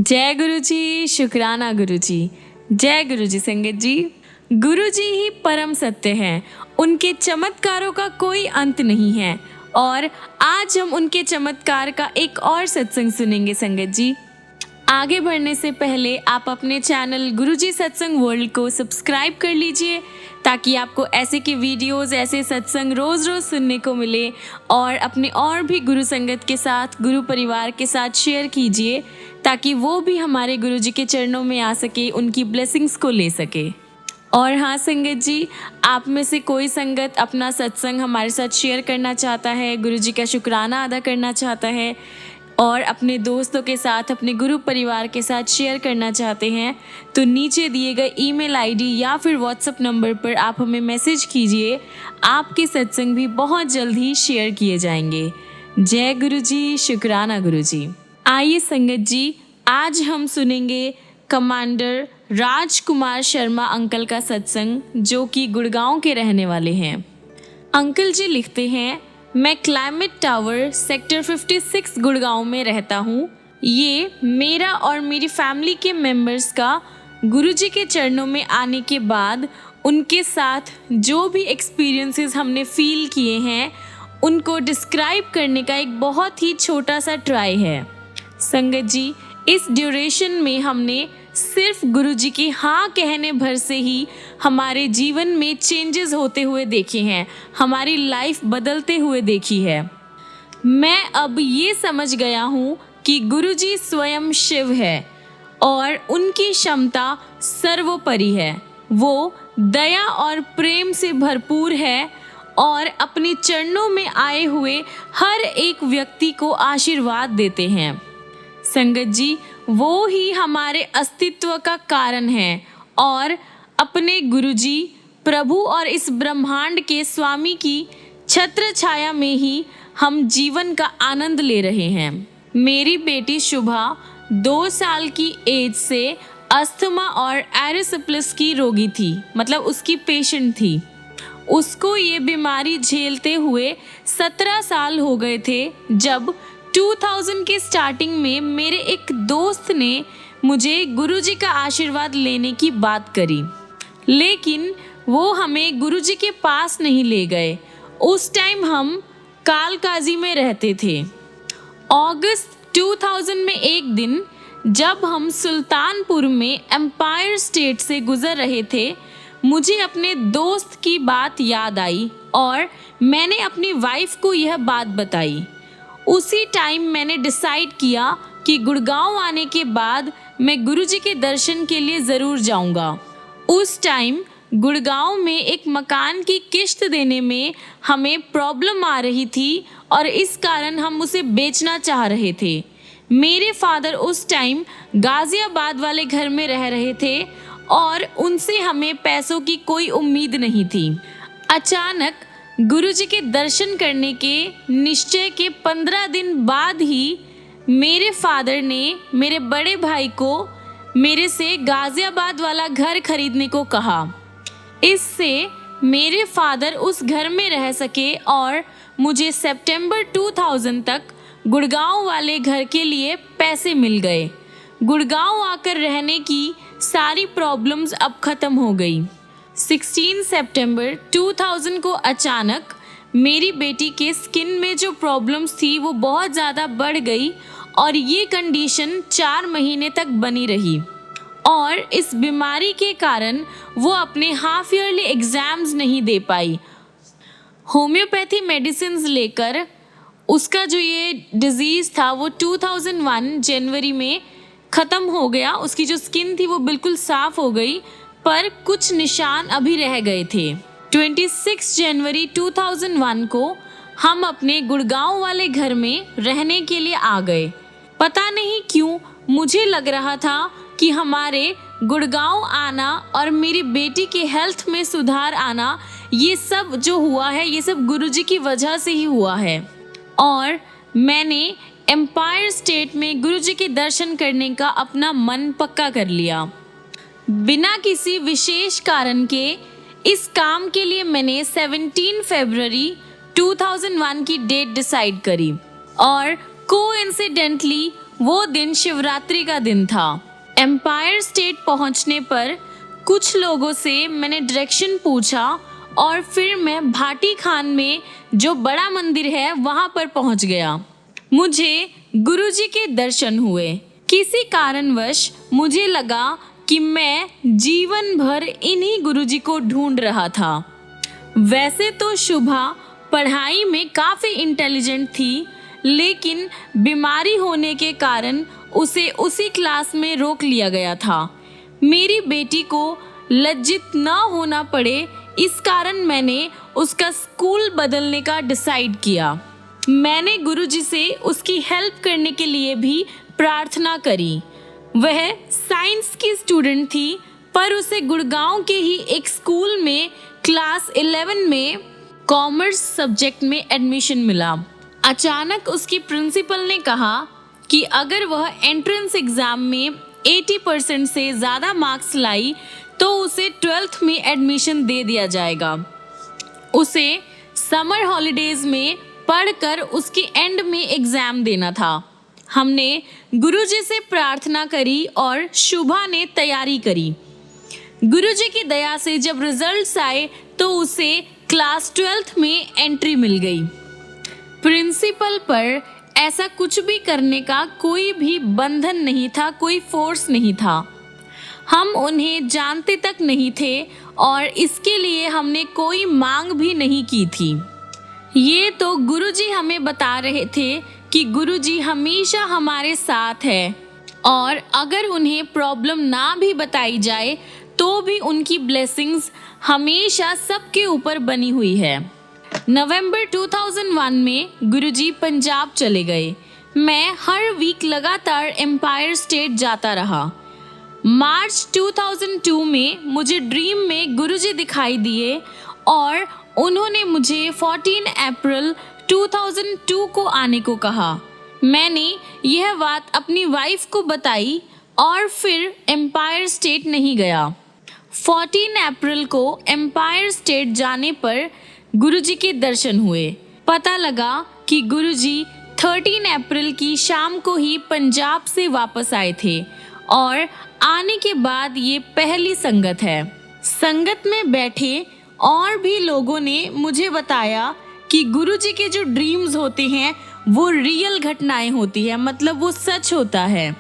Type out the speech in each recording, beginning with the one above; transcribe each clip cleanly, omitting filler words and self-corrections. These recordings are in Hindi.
जय गुरु जी, शुक्राना गुरु जी। जय गुरु जी संगत जी। गुरु जी ही परम सत्य हैं, उनके चमत्कारों का कोई अंत नहीं है। और आज हम उनके चमत्कार का एक और सत्संग सुनेंगे संगत जी। आगे बढ़ने से पहले आप अपने चैनल गुरुजी सत्संग वर्ल्ड को सब्सक्राइब कर लीजिए ताकि आपको ऐसे के वीडियोस, ऐसे सत्संग रोज रोज सुनने को मिले। और अपने और भी गुरु संगत के साथ, गुरु परिवार के साथ शेयर कीजिए ताकि वो भी हमारे गुरुजी के चरणों में आ सके, उनकी ब्लेसिंग्स को ले सके। और हाँ संगत जी, आप में से कोई संगत अपना सत्संग हमारे साथ शेयर करना चाहता है, गुरुजी का शुक्राना अदा करना चाहता है और अपने दोस्तों के साथ, अपने गुरु परिवार के साथ शेयर करना चाहते हैं तो नीचे दिए गए ईमेल आईडी या फिर व्हाट्सएप नंबर पर आप हमें मैसेज कीजिए। आपके सत्संग भी बहुत जल्द ही शेयर किए जाएंगे। जय गुरु जी, शुक्राना गुरु जी। आइए संगत जी, आज हम सुनेंगे कमांडर राजकुमार शर्मा अंकल का सत्संग, जो कि गुड़गांव के रहने वाले हैं। अंकल जी लिखते हैं, मैं क्लाइमेट टावर सेक्टर 56 गुड़गांव में रहता हूँ। ये मेरा और मेरी फैमिली के मेंबर्स का गुरुजी के चरणों में आने के बाद उनके साथ जो भी एक्सपीरियंसेस हमने फील किए हैं उनको डिस्क्राइब करने का एक बहुत ही छोटा सा ट्राई है। संगत जी, इस ड्यूरेशन में हमने सिर्फ गुरुजी के हाँ कहने भर से ही हमारे जीवन में चेंजेस होते हुए देखे हैं, हमारी लाइफ बदलते हुए देखी है। मैं अब ये समझ गया हूँ कि गुरुजी स्वयं शिव है और उनकी क्षमता सर्वोपरि है। वो दया और प्रेम से भरपूर है और अपने चरणों में आए हुए हर एक व्यक्ति को आशीर्वाद देते हैं। संगत जी, वो ही हमारे अस्तित्व का कारण है और अपने गुरुजी, प्रभु और इस ब्रह्मांड के स्वामी की छत्र छाया में ही हम जीवन का आनंद ले रहे हैं। मेरी बेटी शुभा 2 साल की एज से अस्थमा और एरिसिप्लिस की रोगी थी, मतलब उसकी पेशेंट थी। उसको ये बीमारी झेलते हुए 17 साल हो गए थे जब 2000 के स्टार्टिंग में मेरे एक दोस्त ने मुझे गुरुजी का आशीर्वाद लेने की बात करी, लेकिन वो हमें गुरुजी के पास नहीं ले गए। उस टाइम हम कालकाजी में रहते थे। अगस्त 2000 में एक दिन जब हम सुल्तानपुर में एम्पायर स्टेट से गुजर रहे थे, मुझे अपने दोस्त की बात याद आई और मैंने अपनी वाइफ को यह बात बताई। उसी टाइम मैंने डिसाइड किया कि गुड़गांव आने के बाद मैं गुरुजी के दर्शन के लिए ज़रूर जाऊंगा। उस टाइम गुड़गांव में एक मकान की किश्त देने में हमें प्रॉब्लम आ रही थी और इस कारण हम उसे बेचना चाह रहे थे। मेरे फादर उस टाइम गाजियाबाद वाले घर में रह रहे थे और उनसे हमें पैसों की कोई उम्मीद नहीं थी। अचानक गुरुजी के दर्शन करने के निश्चय के 15 दिन बाद ही मेरे फादर ने मेरे बड़े भाई को मेरे से गाजियाबाद वाला घर खरीदने को कहा। इससे मेरे फादर उस घर में रह सके और मुझे सितंबर 2000 तक गुड़गांव वाले घर के लिए पैसे मिल गए। गुड़गांव आकर रहने की सारी प्रॉब्लम्स अब ख़त्म हो गई। 16 सितंबर 2000 को अचानक मेरी बेटी के स्किन में जो प्रॉब्लम्स थी वो बहुत ज़्यादा बढ़ गई और ये कंडीशन 4 महीने तक बनी रही और इस बीमारी के कारण वो अपने हाफ ईयरली एग्ज़ाम्स नहीं दे पाई। होम्योपैथी मेडिसिन्स लेकर उसका जो ये डिज़ीज़ था वो 2001 जनवरी में ख़त्म हो गया। उसकी जो स्किन थी वो बिल्कुल साफ़ हो गई, पर कुछ निशान अभी रह गए थे। 26 जनवरी 2001 को हम अपने गुड़गांव वाले घर में रहने के लिए आ गए। पता नहीं क्यों मुझे लग रहा था कि हमारे गुड़गांव आना और मेरी बेटी के हेल्थ में सुधार आना, ये सब जो हुआ है ये सब गुरुजी की वजह से ही हुआ है। और मैंने एम्पायर स्टेट में गुरुजी के दर्शन करने का अपना मन पक्का कर लिया। बिना किसी विशेष कारण के इस काम के लिए मैंने 17 फरवरी 2001 की डेट डिसाइड करी और कोइंसिडेंटली वो दिन शिवरात्रि का दिन था। एम्पायर स्टेट पहुंचने पर कुछ लोगों से मैंने डायरेक्शन पूछा और फिर मैं भाटी खान में जो बड़ा मंदिर है वहां पर पहुंच गया। मुझे गुरुजी के दर्शन हुए। किसी कारणवश मुझे लगा कि मैं जीवन भर इन्हीं गुरुजी को ढूंढ रहा था। वैसे तो शुभा पढ़ाई में काफ़ी इंटेलिजेंट थी, लेकिन बीमारी होने के कारण उसे उसी क्लास में रोक लिया गया था। मेरी बेटी को लज्जित न होना पड़े, इस कारण मैंने उसका स्कूल बदलने का डिसाइड किया। मैंने गुरुजी से उसकी हेल्प करने के लिए भी प्रार्थना करी। वह साइंस की स्टूडेंट थी, पर उसे गुड़गांव के ही एक स्कूल में क्लास 11 में कॉमर्स सब्जेक्ट में एडमिशन मिला। अचानक उसकी प्रिंसिपल ने कहा कि अगर वह एंट्रेंस एग्ज़ाम में 80% से ज़्यादा मार्क्स लाई तो उसे 12th में एडमिशन दे दिया जाएगा। उसे समर हॉलीडेज़ में पढ़कर उसके एंड में एग्ज़ाम देना था। हमने गुरुजी से प्रार्थना करी और शुभा ने तैयारी करी। गुरुजी की दया से जब रिजल्ट्स आए तो उसे क्लास 12th में एंट्री मिल गई। प्रिंसिपल पर ऐसा कुछ भी करने का कोई भी बंधन नहीं था, कोई फोर्स नहीं था। हम उन्हें जानते तक नहीं थे और इसके लिए हमने कोई मांग भी नहीं की थी। ये तो गुरुजी हमें बता रहे थे कि गुरुजी हमेशा हमारे साथ है और अगर उन्हें प्रॉब्लम ना भी बताई जाए तो भी उनकी ब्लेसिंग्स हमेशा सबके ऊपर बनी हुई है। नवंबर 2001 में गुरुजी पंजाब चले गए। मैं हर वीक लगातार एम्पायर स्टेट जाता रहा। मार्च 2002 में मुझे ड्रीम में गुरुजी दिखाई दिए और उन्होंने मुझे 14 अप्रैल 2002 को आने को कहा। मैंने यह बात अपनी वाइफ को बताई और फिर एम्पायर स्टेट नहीं गया। 14 अप्रैल को एम्पायर स्टेट जाने पर गुरुजी के दर्शन हुए। पता लगा कि गुरुजी 13 अप्रैल की शाम को ही पंजाब से वापस आए थे और आने के बाद ये पहली संगत है। संगत में बैठे और भी लोगों ने मुझे बताया कि गुरुजी के जो ड्रीम्स होते हैं वो रियल घटनाएं होती है, मतलब वो सच होता है।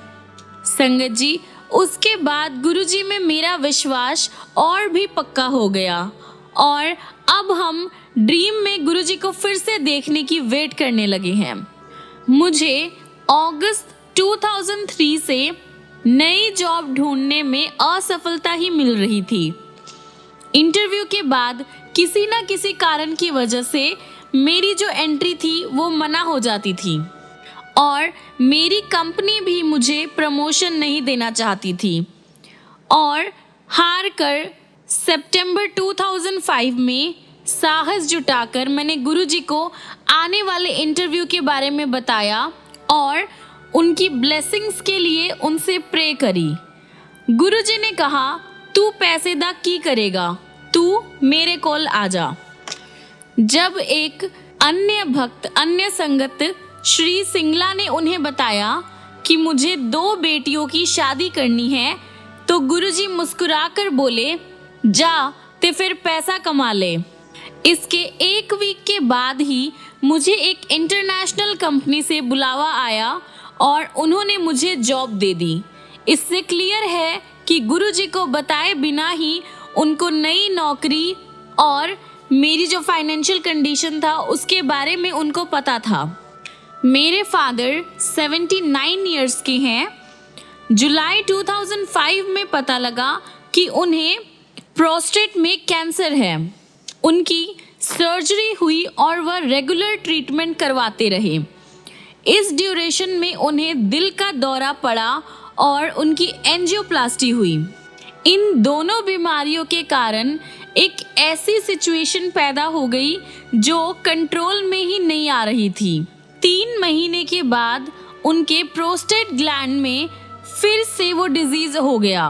संगत जी, उसके बाद गुरुजी में मेरा विश्वास और भी पक्का हो गया और अब हम ड्रीम में गुरुजी को फिर से देखने की वेट करने लगे हैं। मुझे अगस्त 2003 से नई जॉब ढूंढने में असफलता ही मिल रही थी। इंटरव्यू के बाद किसी न किसी कारण की वजह से मेरी जो एंट्री थी वो मना हो जाती थी और मेरी कंपनी भी मुझे प्रमोशन नहीं देना चाहती थी और हार कर सितंबर 2005 में साहस जुटाकर मैंने गुरुजी को आने वाले इंटरव्यू के बारे में बताया और उनकी ब्लेसिंग्स के लिए उनसे प्रे करी। गुरुजी ने कहा, तू पैसे दा की करेगा, तू मेरे कोल आ जा। जब एक अन्य भक्त, अन्य संगत श्री सिंगला ने उन्हें बताया कि मुझे 2 बेटियों की शादी करनी है तो गुरुजी मुस्कुराकर बोले, जा ते फिर पैसा कमा ले। इसके 1 वीक के बाद ही मुझे एक इंटरनेशनल कंपनी से बुलावा आया और उन्होंने मुझे जॉब दे दी। इससे क्लियर है कि गुरुजी को बताए बिना ही उनको नई नौकरी और मेरी जो फाइनेंशियल कंडीशन था उसके बारे में उनको पता था। मेरे फादर 79 इयर्स के हैं। जुलाई 2005 में पता लगा कि उन्हें प्रोस्टेट में कैंसर है। उनकी सर्जरी हुई और वह रेगुलर ट्रीटमेंट करवाते रहे। इस ड्यूरेशन में उन्हें दिल का दौरा पड़ा और उनकी एंजियोप्लास्टी हुई। इन दोनों बीमारियों के कारण एक ऐसी सिचुएशन पैदा हो गई जो कंट्रोल में ही नहीं आ रही थी। 3 महीने के बाद उनके प्रोस्टेट ग्लैंड में फिर से वो डिजीज हो गया।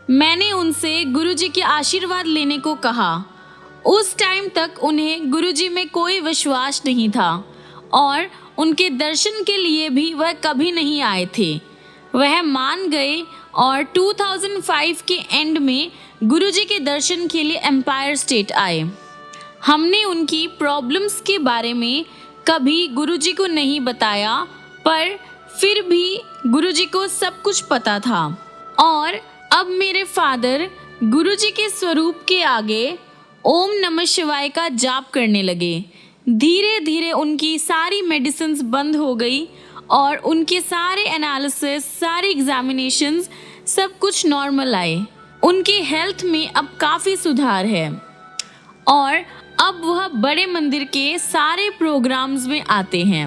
मैंने उनसे गुरुजी के आशीर्वाद लेने को कहा। उस टाइम तक उन्हें गुरुजी में कोई विश्वास नहीं था। और उनके दर्शन के लिए भी वह कभी नहीं आए थे। वह मान गए और 2005 के एंड में गुरुजी के दर्शन के लिए एम्पायर स्टेट आए। हमने उनकी प्रॉब्लम्स के बारे में कभी गुरुजी को नहीं बताया, पर फिर भी गुरुजी को सब कुछ पता था। और अब मेरे फादर गुरुजी के स्वरूप के आगे ओम नमः शिवाय का जाप करने लगे। धीरे धीरे उनकी सारी मेडिसिन्स बंद हो गई और उनके सारे एनालिसिस, सारे एग्जामिनेशंस, सब कुछ नॉर्मल आए। उनके हेल्थ में अब काफ़ी सुधार है और अब वह बड़े मंदिर के सारे प्रोग्राम्स में आते हैं।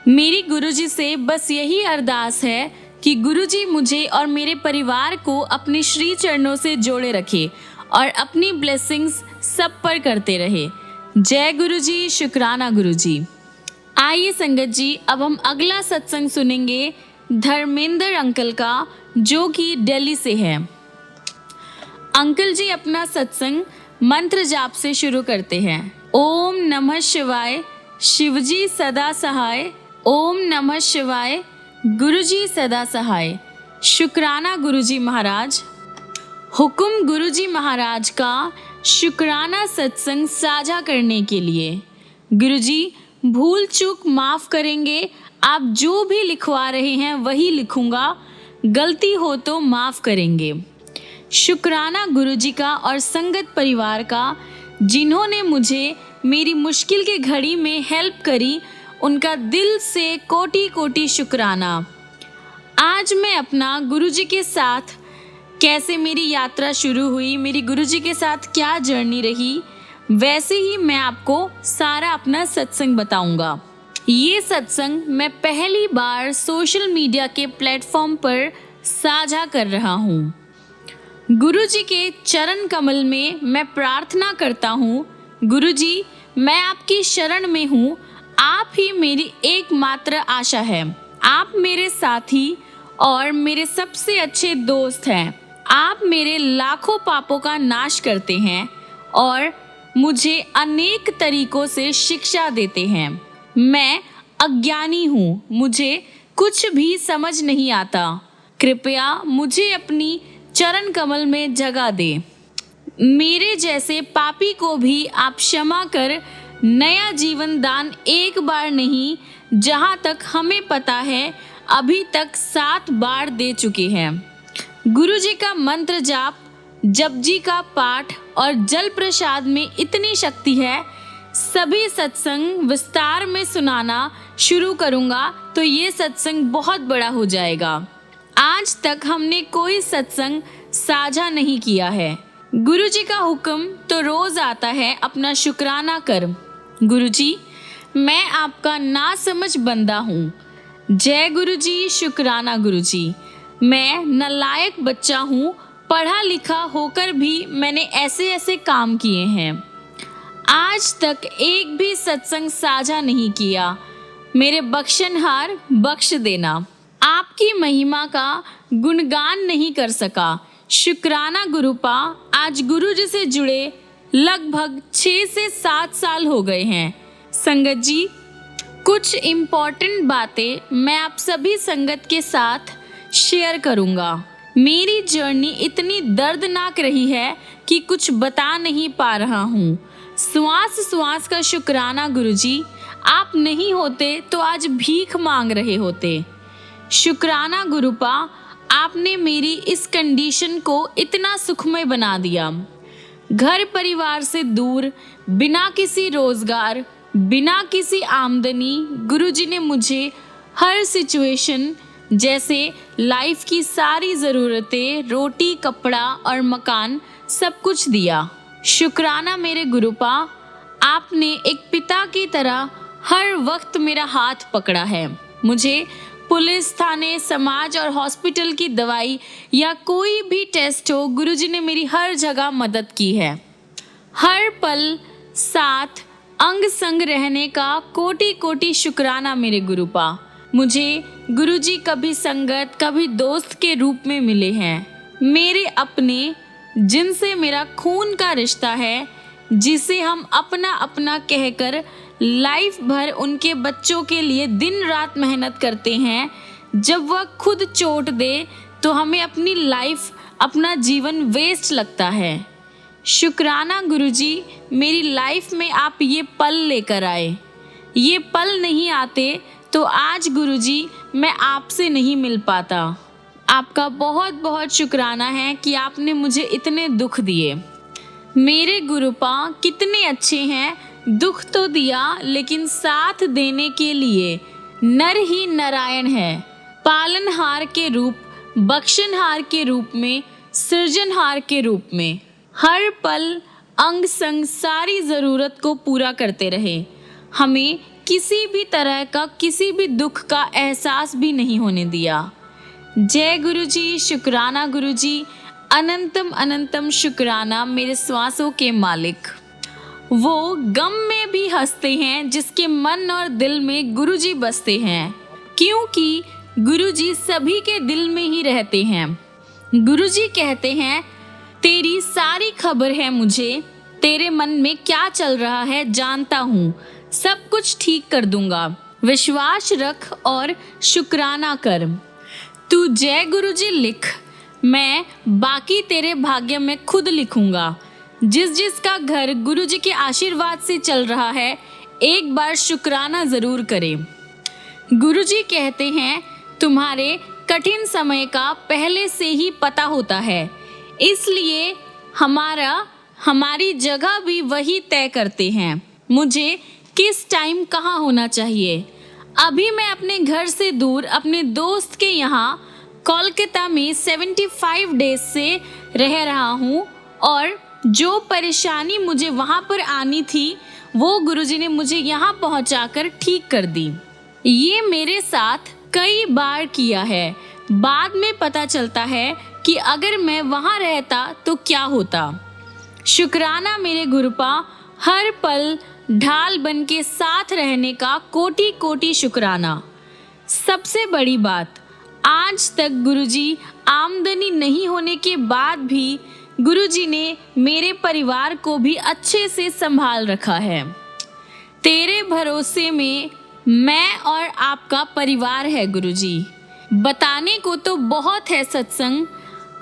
मेरी गुरुजी से बस यही अरदास है कि गुरुजी मुझे और मेरे परिवार को अपने श्री चरणों से जोड़े रखे और अपनी ब्लेसिंग्स सब पर करते रहे। जय गुरुजी, शुक्राना गुरुजी। आइए संगत जी, अब हम अगला सत्संग सुनेंगे धर्मेंद्र अंकल का, जो कि दिल्ली से है। अंकल जी अपना सत्संग मंत्र जाप से शुरू करते हैं। ओम नमः शिवाय, शिवजी सदा सहाय। ओम नमः शिवाय, गुरुजी सदा सहाय। शुक्राना गुरुजी महाराज। हुक्म गुरुजी महाराज का शुक्राना सत्संग साझा करने के लिए। गुरुजी, भूल चूक माफ़ करेंगे। आप जो भी लिखवा रहे हैं वही लिखूंगा, गलती हो तो माफ़ करेंगे। शुक्राना गुरुजी का और संगत परिवार का, जिन्होंने मुझे मेरी मुश्किल के घड़ी में हेल्प करी, उनका दिल से कोटि कोटि शुक्राना। आज मैं अपना गुरुजी के साथ कैसे मेरी यात्रा शुरू हुई, मेरी गुरुजी के साथ क्या जर्नी रही, वैसे ही मैं आपको सारा अपना सत्संग बताऊंगा। ये सत्संग मैं पहली बार सोशल मीडिया के प्लेटफॉर्म पर साझा कर रहा हूँ। गुरुजी के चरण कमल में मैं प्रार्थना करता हूँ, गुरुजी मैं आपकी शरण में हूँ, आप ही मेरी एकमात्र आशा है। आप मेरे साथी और मेरे सबसे अच्छे दोस्त हैं। आप मेरे लाखों पापों का नाश करते हैं और मुझे अनेक तरीकों से शिक्षा देते हैं। मैं अज्ञानी हूँ, मुझे कुछ भी समझ नहीं आता। कृपया मुझे अपनी चरण कमल में जगह दे। मेरे जैसे पापी को भी आप क्षमा कर नया जीवन दान एक बार नहीं, जहाँ तक हमें पता है अभी तक 7 बार दे चुके हैं। गुरुजी का मंत्र जाप, जपजी का पाठ और जल प्रसाद में इतनी शक्ति है, सभी सत्संग विस्तार में सुनाना शुरू करूँगा तो ये सत्संग बहुत बड़ा हो जाएगा। आज तक हमने कोई सत्संग साझा नहीं किया है। गुरुजी का हुक्म तो रोज आता है, अपना शुक्राना कर। गुरुजी, मैं आपका नासमझ बंदा हूँ। जय गुरुजी, शुक्राना गुरुजी। मैं नालायक बच्चा हूँ, पढ़ा लिखा होकर भी मैंने ऐसे ऐसे काम किए हैं। आज तक एक भी सत्संग साझा नहीं किया। मेरे बख्शनहार बख्श देना। आपकी महिमा का गुणगान नहीं कर सका। शुक्राना गुरुपा। आज गुरुजी से जुड़े लगभग 6 से 7 साल हो गए हैं। संगत जी, कुछ इम्पोर्टेंट बातें मैं आप सभी संगत के साथ शेयर करूंगा। मेरी जर्नी इतनी दर्दनाक रही है कि कुछ बता नहीं पा रहा हूँ। श्वास श्वास का शुक्राना गुरुजी, आप नहीं होते तो आज भीख मांग रहे होते। शुक्राना गुरुपा, आपने मेरी इस कंडीशन को इतना सुखमय बना दिया। घर परिवार से दूर, बिना किसी रोजगार, बिना किसी आमदनी, गुरुजी ने मुझे हर सिचुएशन, जैसे लाइफ की सारी ज़रूरतें, रोटी, कपड़ा और मकान, सब कुछ दिया। शुक्राना मेरे गुरुपा, आपने एक पिता की तरह हर वक्त मेरा हाथ पकड़ा है। मुझे पुलिस, थाने, समाज और हॉस्पिटल की दवाई या कोई भी टेस्ट हो, गुरुजी ने मेरी हर जगह मदद की है। हर पल साथ अंग संग रहने का कोटि कोटि शुक्राना मेरे गुरुपा। मुझे गुरुजी कभी संगत, कभी दोस्त के रूप में मिले हैं। मेरे अपने, जिनसे मेरा खून का रिश्ता है, जिसे हम अपना अपना कहकर लाइफ भर उनके बच्चों के लिए दिन रात मेहनत करते हैं, जब वह खुद चोट दे तो हमें अपनी लाइफ, अपना जीवन वेस्ट लगता है। शुक्राना गुरुजी, मेरी लाइफ में आप ये पल लेकर आए। ये पल नहीं आते तो आज गुरुजी मैं आपसे नहीं मिल पाता। आपका बहुत बहुत शुक्राना है कि आपने मुझे इतने दुख दिए। मेरे गुरुपा कितने अच्छे हैं, दुख तो दिया लेकिन साथ देने के लिए नर ही नारायण है। पालनहार के रूप, बख्शनहार के रूप में, सृजनहार के रूप में हर पल अंग संग सारी ज़रूरत को पूरा करते रहे। हमें किसी भी तरह का, किसी भी दुख का एहसास भी नहीं होने दिया। जय गुरुजी, शुक्राना गुरुजी, अनंतम अनंतम शुक्राना मेरे श्वासों के मालिक। वो गम में भी हंसते हैं जिसके मन और दिल में गुरुजी बसते हैं, क्योंकि गुरुजी सभी के दिल में ही रहते हैं। गुरुजी कहते हैं, तेरी सारी खबर है मुझे, तेरे मन में क्या चल रहा है जानता हूँ, सब कुछ ठीक कर दूंगा। विश्वास रख और शुक्राना कर। तू जय गुरुजी लिख, मैं बाकी तेरे भाग्य में खुद लिखूंगा। जिसका घर गुरुजी के आशीर्वाद से चल रहा है, एक बार शुक्राना जरूर करे। गुरुजी कहते हैं, तुम्हारे कठिन समय का पहले से ही पता होता है, इसलिए हमारी जगह भी वही तय करते हैं। मुझे किस टाइम कहाँ होना चाहिए। अभी मैं अपने घर से दूर अपने दोस्त के यहाँ कोलकाता में 75 डेज से रह रहा हूँ, और जो परेशानी मुझे वहाँ पर आनी थी वो गुरुजी ने मुझे यहाँ पहुँचाकर ठीक कर दी। ये मेरे साथ कई बार किया है। बाद में पता चलता है कि अगर मैं वहाँ रहता तो क्या होता। शुक्राना मेरे गुरुपा, हर पल ढाल बन के साथ रहने का कोटि कोटि शुक्राना। सबसे बड़ी बात, आज तक गुरुजी आमदनी नहीं होने के बाद भी गुरुजी ने मेरे परिवार को भी अच्छे से संभाल रखा है। तेरे भरोसे में मैं और आपका परिवार है गुरुजी। बताने को तो बहुत है सत्संग।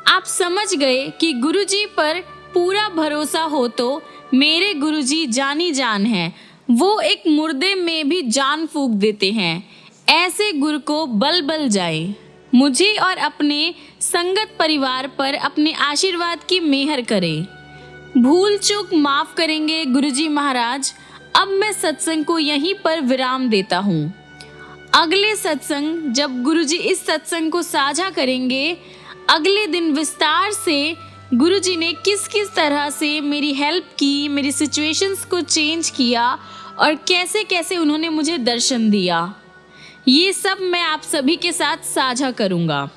आप समझ गए कि गुरुजी पर पूरा भरोसा हो तो मेरे गुरुजी जानी जान है। वो एक मुर्दे में भी जान फूंक देते हैं। ऐसे गुरु को बल बल जाए। मुझे और अपने संगत परिवार पर अपने आशीर्वाद की मेहर करे। भूल चूक माफ करेंगे गुरुजी महाराज। अब मैं सत्संग को यहीं पर विराम देता हूँ। अगले सत्संग जब गुरुजी इस सत्संग को साझा करेंगे, अगले दिन विस्तार से गुरुजी ने किस किस तरह से मेरी हेल्प की, मेरी सिचुएशंस को चेंज किया और कैसे कैसे उन्होंने मुझे दर्शन दिया, ये सब मैं आप सभी के साथ साझा करूँगा।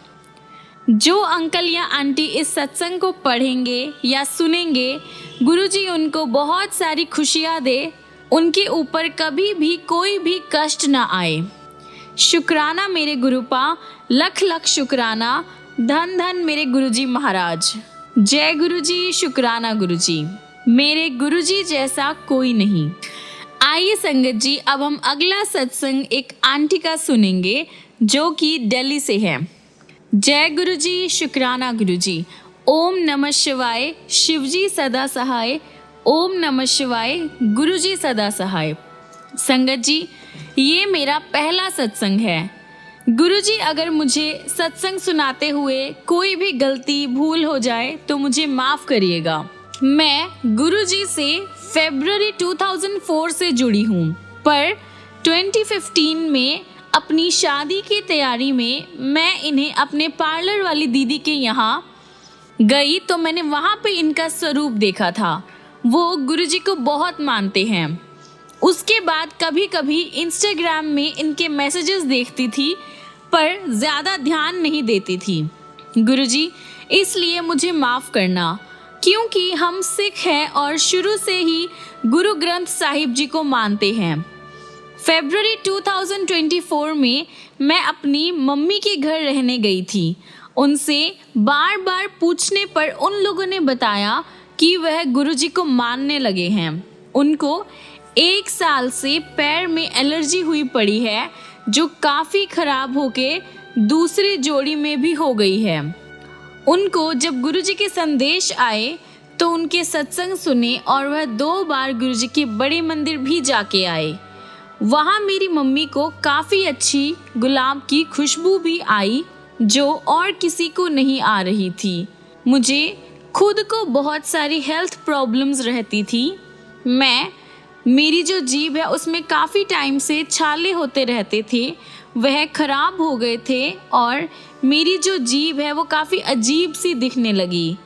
जो अंकल या आंटी इस सत्संग को पढ़ेंगे या सुनेंगे, गुरुजी उनको बहुत सारी खुशियाँ दे, उनके ऊपर कभी भी कोई भी कष्ट ना आए। शुक्राना मेरे गुरुपा, लख लख शुक्राना। धन धन मेरे गुरुजी महाराज। जय गुरुजी, शुक्राना गुरुजी। मेरे गुरुजी जैसा कोई नहीं। आइए संगत जी, अब हम अगला सत्संग एक आंटी का सुनेंगे जो कि दिल्ली से है। जय गुरुजी, शुक्राना गुरुजी। ओम नमः शिवाय, शिवजी सदा सहाय। ओम नमः शिवाय, गुरुजी सदा सहाय। संगत जी, ये मेरा पहला सत्संग है। गुरुजी अगर मुझे सत्संग सुनाते हुए कोई भी गलती भूल हो जाए तो मुझे माफ़ करिएगा। मैं गुरुजी से फरवरी 2004 से जुड़ी हूँ, पर 2015 में अपनी शादी की तैयारी में मैं इन्हें अपने पार्लर वाली दीदी के यहाँ गई तो मैंने वहाँ पे इनका स्वरूप देखा था। वो गुरुजी को बहुत मानते हैं। उसके बाद कभी कभी इंस्टाग्राम में इनके मैसेजेस देखती थी पर ज़्यादा ध्यान नहीं देती थी। गुरुजी, इसलिए मुझे माफ़ करना, क्योंकि हम सिख हैं और शुरू से ही गुरु ग्रंथ साहिब जी को मानते हैं। फरवरी 2024 में मैं अपनी मम्मी के घर रहने गई थी। उनसे बार बार पूछने पर उन लोगों ने बताया कि वह गुरुजी को मानने लगे हैं। उनको 1 साल से पैर में एलर्जी हुई पड़ी है, जो काफ़ी खराब होके दूसरी जोड़ी में भी हो गई है। उनको जब गुरुजी के संदेश आए तो उनके सत्संग सुने और वह 2 बार गुरुजी के बड़े मंदिर भी जाके आए। वहाँ मेरी मम्मी को काफ़ी अच्छी गुलाब की खुशबू भी आई, जो और किसी को नहीं आ रही थी। मुझे खुद को बहुत सारी हेल्थ प्रॉब्लम्स रहती थी। मेरी जो जीभ है उसमें काफ़ी टाइम से छाले होते रहते थे, वह खराब हो गए थे और मेरी जो जीभ है वो काफ़ी अजीब सी दिखने लगी।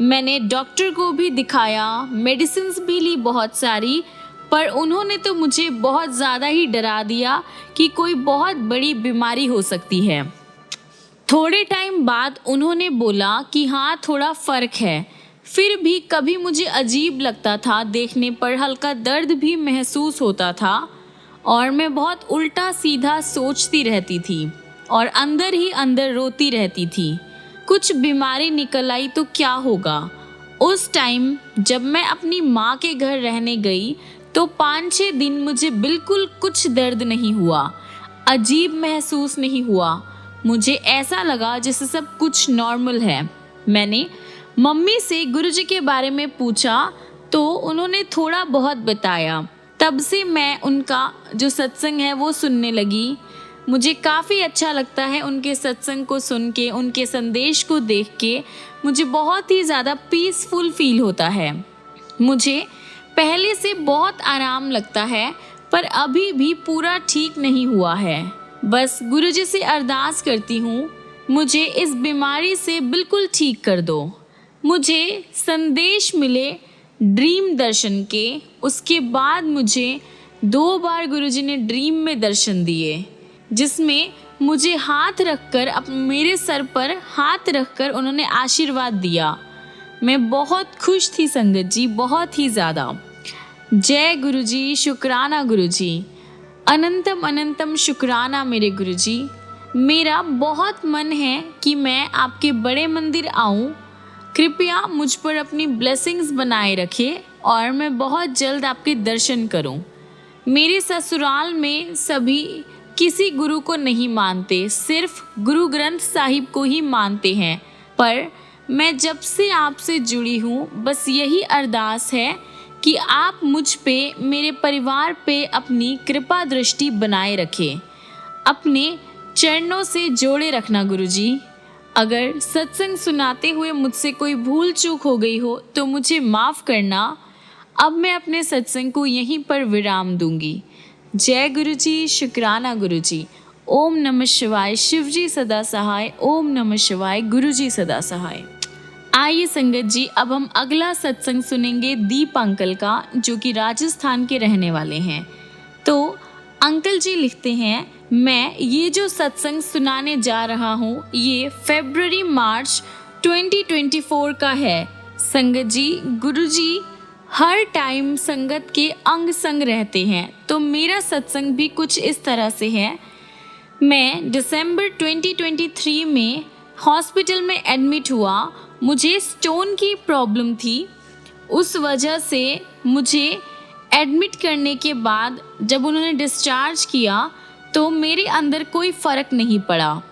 मैंने डॉक्टर को भी दिखाया, मेडिसिन्स भी ली बहुत सारी, पर उन्होंने तो मुझे बहुत ज़्यादा ही डरा दिया कि कोई बहुत बड़ी बीमारी हो सकती है। थोड़े टाइम बाद उन्होंने बोला कि हाँ थोड़ा फ़र्क है, फिर भी कभी मुझे अजीब लगता था, देखने पर हल्का दर्द भी महसूस होता था और मैं बहुत उल्टा सीधा सोचती रहती थी और अंदर ही अंदर रोती रहती थी। कुछ बीमारी निकल आई तो क्या होगा। उस टाइम जब मैं अपनी माँ के घर रहने गई तो 5-6 दिन मुझे बिल्कुल कुछ दर्द नहीं हुआ, अजीब महसूस नहीं हुआ। मुझे ऐसा लगा जैसे सब कुछ नॉर्मल है। मैंने मम्मी से गुरुजी के बारे में पूछा तो उन्होंने थोड़ा बहुत बताया। तब से मैं उनका जो सत्संग है वो सुनने लगी। मुझे काफ़ी अच्छा लगता है उनके सत्संग को सुन के, उनके संदेश को देख के मुझे बहुत ही ज़्यादा पीसफुल फील होता है। मुझे पहले से बहुत आराम लगता है, पर अभी भी पूरा ठीक नहीं हुआ है। बस गुरुजी से अरदास करती हूँ, मुझे इस बीमारी से बिल्कुल ठीक कर दो। मुझे संदेश मिले ड्रीम दर्शन के, उसके बाद मुझे 2 बार गुरुजी ने ड्रीम में दर्शन दिए, जिसमें मुझे हाथ रखकर मेरे सर पर हाथ रखकर उन्होंने आशीर्वाद दिया। मैं बहुत खुश थी संगत जी, बहुत ही ज़्यादा। जय गुरुजी, शुक्राना गुरुजी, अनंतम अनंतम शुक्राना मेरे गुरुजी। मेरा बहुत मन है कि मैं आपके बड़े मंदिर आऊँ। कृपया मुझ पर अपनी ब्लेसिंग्स बनाए रखें और मैं बहुत जल्द आपके दर्शन करूं। मेरे ससुराल में सभी किसी गुरु को नहीं मानते, सिर्फ गुरु ग्रंथ साहिब को ही मानते हैं, पर मैं जब से आपसे जुड़ी हूँ बस यही अरदास है कि आप मुझ पे, मेरे परिवार पे अपनी कृपा दृष्टि बनाए रखें। अपने चरणों से जोड़े रखना गुरुजी। अगर सत्संग सुनाते हुए मुझसे कोई भूल चूक हो गई हो तो मुझे माफ़ करना। अब मैं अपने सत्संग को यहीं पर विराम दूंगी। जय गुरुजी, शुक्राना गुरुजी। ओम नमः शिवाय, शिवजी सदा सहाय। ओम नमः शिवाय, गुरुजी सदा सहाय। आइए संगत जी, अब हम अगला सत्संग सुनेंगे दीप अंकल का, जो कि राजस्थान के रहने वाले हैं। तो अंकल जी लिखते हैं, मैं ये जो सत्संग सुनाने जा रहा हूँ ये फरवरी-मार्च 2024 का है। संगत जी, गुरुजी हर टाइम संगत के अंग संग रहते हैं, तो मेरा सत्संग भी कुछ इस तरह से है। मैं दिसंबर 2023 में हॉस्पिटल में एडमिट हुआ। मुझे स्टोन की प्रॉब्लम थी, उस वजह से मुझे एडमिट करने के बाद जब उन्होंने डिस्चार्ज किया तो मेरे अंदर कोई फ़र्क नहीं पड़ा।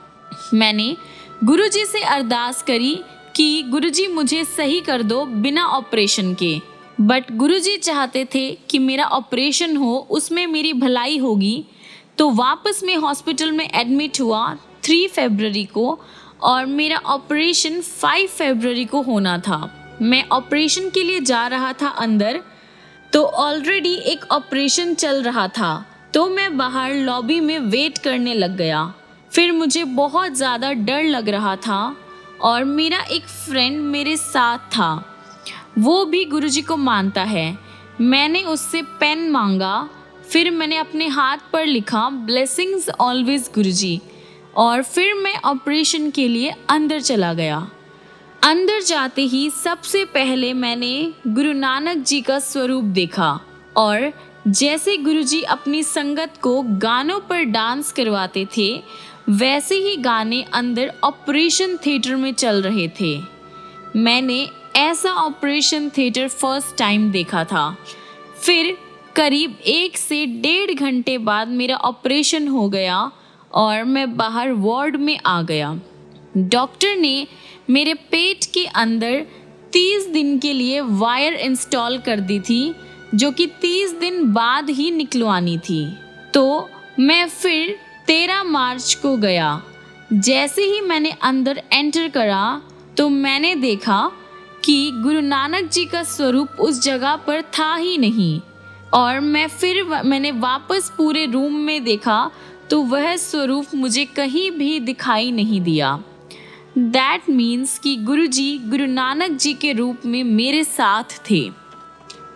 मैंने गुरुजी से अरदास करी कि गुरुजी मुझे सही कर दो बिना ऑपरेशन के, बट गुरुजी चाहते थे कि मेरा ऑपरेशन हो, उसमें मेरी भलाई होगी। तो वापस मैं हॉस्पिटल में एडमिट हुआ 3 फरवरी को और मेरा ऑपरेशन 5 फरवरी को होना था। मैं ऑपरेशन के लिए जा रहा था अंदर, तो ऑलरेडी एक ऑपरेशन चल रहा था, तो मैं बाहर लॉबी में वेट करने लग गया। फिर मुझे बहुत ज़्यादा डर लग रहा था और मेरा एक फ्रेंड मेरे साथ था, वो भी गुरुजी को मानता है। मैंने उससे पेन मांगा, फिर मैंने अपने हाथ पर लिखा ब्लेसिंग्स ऑलवेज गुरुजी, और फिर मैं ऑपरेशन के लिए अंदर चला गया। अंदर जाते ही सबसे पहले मैंने गुरु नानक जी का स्वरूप देखा और जैसे गुरुजी अपनी संगत को गानों पर डांस करवाते थे, वैसे ही गाने अंदर ऑपरेशन थिएटर में चल रहे थे। मैंने ऐसा ऑपरेशन थिएटर फर्स्ट टाइम देखा था। फिर करीब 1 से 1.5 घंटे बाद मेरा ऑपरेशन हो गया और मैं बाहर वार्ड में आ गया। डॉक्टर ने मेरे पेट के अंदर 30 दिन के लिए वायर इंस्टॉल कर दी थी, जो कि 30 दिन बाद ही निकलवानी थी। तो मैं फिर 13 मार्च को गया। जैसे ही मैंने अंदर एंटर करा तो मैंने देखा कि गुरु नानक जी का स्वरूप उस जगह पर था ही नहीं, और मैंने वापस पूरे रूम में देखा तो वह स्वरूप मुझे कहीं भी दिखाई नहीं दिया। दैट मीन्स कि गुरुजी गुरु नानक जी के रूप में मेरे साथ थे।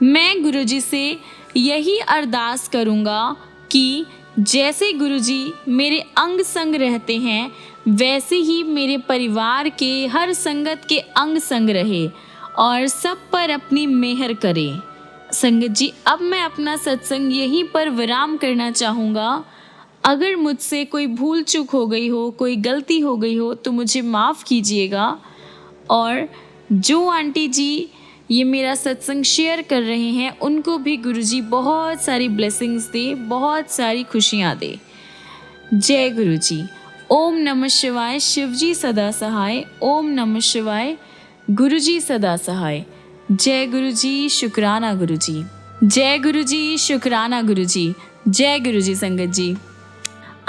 मैं गुरुजी से यही अरदास करूँगा कि जैसे गुरुजी मेरे अंग संग रहते हैं, वैसे ही मेरे परिवार के हर संगत के अंग संग रहे और सब पर अपनी मेहर करे। संगत जी, अब मैं अपना सत्संग यहीं पर विराम करना चाहूँगा। अगर मुझसे कोई भूल चूक हो गई हो, कोई गलती हो गई हो तो मुझे माफ़ कीजिएगा। और जो आंटी जी ये मेरा सत्संग शेयर कर रहे हैं, उनको भी गुरुजी बहुत सारी ब्लेसिंग्स दे, बहुत सारी खुशियाँ दे। जय गुरुजी। ओम नमः शिवाय। शिवजी सदा सहाय। ओम नमः शिवाय। गुरुजी सदा सहाय। जय गुरुजी। शुक्राना गुरुजी। जय गुरुजी। शुक्राना गुरुजी। जय गुरुजी। संगत जी,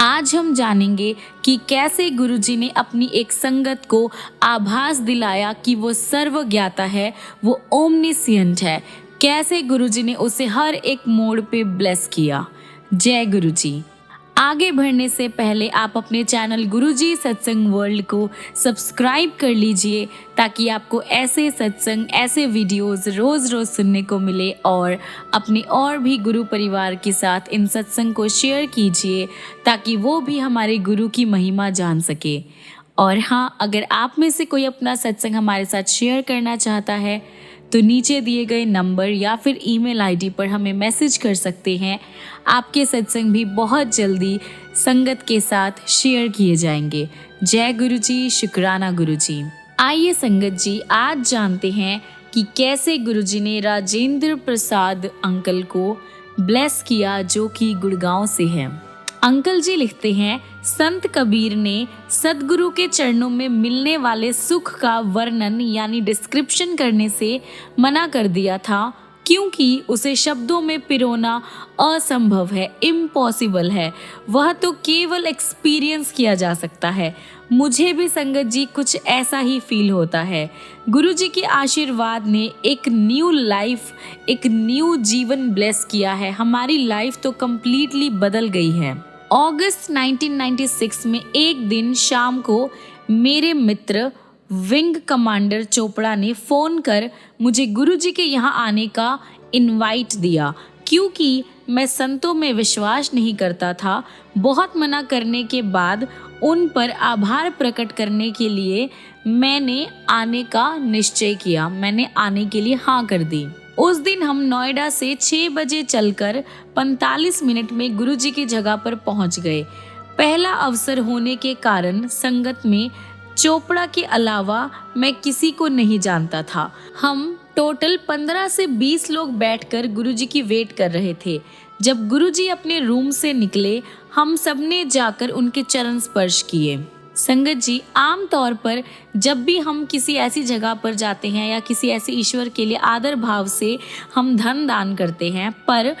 आज हम जानेंगे कि कैसे गुरुजी ने अपनी एक संगत को आभास दिलाया कि वो सर्वज्ञाता है, वो ओमनिसिएंट है। कैसे गुरुजी ने उसे हर एक मोड़ पे ब्लेस किया। जय गुरुजी। आगे बढ़ने से पहले आप अपने चैनल गुरुजी सत्संग वर्ल्ड को सब्सक्राइब कर लीजिए, ताकि आपको ऐसे सत्संग, ऐसे वीडियोस रोज़ रोज़ सुनने को मिले। और अपने और भी गुरु परिवार के साथ इन सत्संग को शेयर कीजिए, ताकि वो भी हमारे गुरु की महिमा जान सके। और हाँ, अगर आप में से कोई अपना सत्संग हमारे साथ शेयर करना चाहता है तो नीचे दिए गए नंबर या फिर ईमेल आईडी पर हमें मैसेज कर सकते हैं। आपके सत्संग भी बहुत जल्दी संगत के साथ शेयर किए जाएंगे। जय गुरुजी। शुक्राना गुरुजी। आइए संगत जी, आज जानते हैं कि कैसे गुरुजी ने राजेंद्र प्रसाद अंकल को ब्लेस किया, जो कि गुड़गांव से हैं। अंकल जी लिखते हैं, संत कबीर ने सदगुरु के चरणों में मिलने वाले सुख का वर्णन यानी डिस्क्रिप्शन करने से मना कर दिया था, क्योंकि उसे शब्दों में पिरोना असंभव है, इम्पॉसिबल है। वह तो केवल एक्सपीरियंस किया जा सकता है। मुझे भी संगत जी कुछ ऐसा ही फील होता है। गुरुजी के आशीर्वाद ने एक न्यू लाइफ, एक न्यू जीवन ब्लेस किया है। हमारी लाइफ तो कम्प्लीटली बदल गई है। अगस्त 1996 में एक दिन शाम को मेरे मित्र विंग कमांडर चोपड़ा ने फ़ोन कर मुझे गुरुजी के यहाँ आने का इनवाइट दिया। क्योंकि मैं संतों में विश्वास नहीं करता था, बहुत मना करने के बाद उन पर आभार प्रकट करने के लिए मैंने आने का निश्चय किया। मैंने आने के लिए हाँ कर दी। उस दिन हम नोएडा से 6 बजे चलकर 45 मिनट में गुरुजी की जगह पर पहुंच गए। पहला अवसर होने के कारण संगत में चोपड़ा के अलावा मैं किसी को नहीं जानता था। हम टोटल 15 से 20 लोग बैठकर गुरुजी की वेट कर रहे थे। जब गुरुजी अपने रूम से निकले, हम सबने जाकर उनके चरण स्पर्श किए। संगत जी, आम तौर पर जब भी हम किसी ऐसी जगह पर जाते हैं या किसी ऐसे ईश्वर के लिए आदर भाव से हम धन दान करते हैं, पर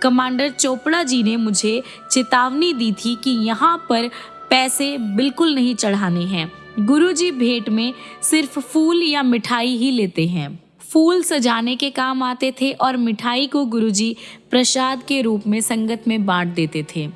कमांडर चोपड़ा जी ने मुझे चेतावनी दी थी कि यहाँ पर पैसे बिल्कुल नहीं चढ़ाने हैं। गुरुजी भेंट में सिर्फ फूल या मिठाई ही लेते हैं। फूल सजाने के काम आते थे और मिठाई को गुरुजी प्रसाद के रूप में संगत में बांट देते थे।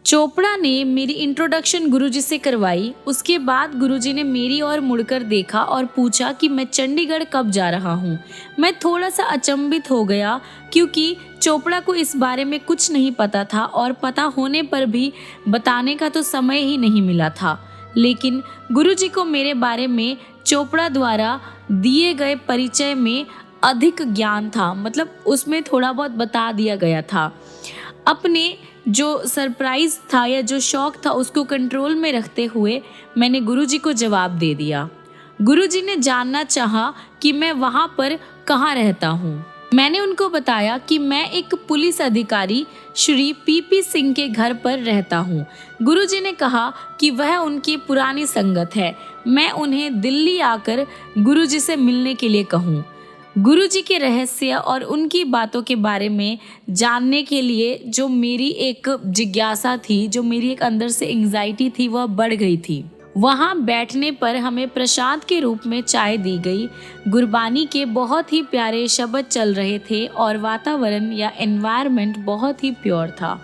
चोपड़ा ने मेरी इंट्रोडक्शन गुरुजी से करवाई। उसके बाद गुरुजी ने मेरी ओर मुड़कर देखा और पूछा कि मैं चंडीगढ़ कब जा रहा हूँ। मैं थोड़ा सा अचंभित हो गया, क्योंकि चोपड़ा को इस बारे में कुछ नहीं पता था और पता होने पर भी बताने का तो समय ही नहीं मिला था। लेकिन गुरुजी को मेरे बारे में चोपड़ा द्वारा दिए गए परिचय में अधिक ज्ञान था, मतलब उसमें थोड़ा बहुत बता दिया गया था। अपने जो सरप्राइज था या जो शौक था उसको कंट्रोल में रखते हुए मैंने गुरुजी को जवाब दे दिया। गुरुजी ने जानना चाहा कि मैं वहाँ पर कहाँ रहता हूँ। मैंने उनको बताया कि मैं एक पुलिस अधिकारी श्री पीपी सिंह के घर पर रहता हूँ। गुरुजी ने कहा कि वह उनकी पुरानी संगत है, मैं उन्हें दिल्ली आकर गुरुजी से मिलने के लिए कहूँ। गुरुजी के रहस्य और उनकी बातों के बारे में जानने के लिए जो मेरी एक जिज्ञासा थी, जो मेरी एक अंदर से एंग्जाइटी थी, वह बढ़ गई थी। वहाँ बैठने पर हमें प्रसाद के रूप में चाय दी गई। गुरबानी के बहुत ही प्यारे शब्द चल रहे थे और वातावरण या एनवायरनमेंट बहुत ही प्योर था।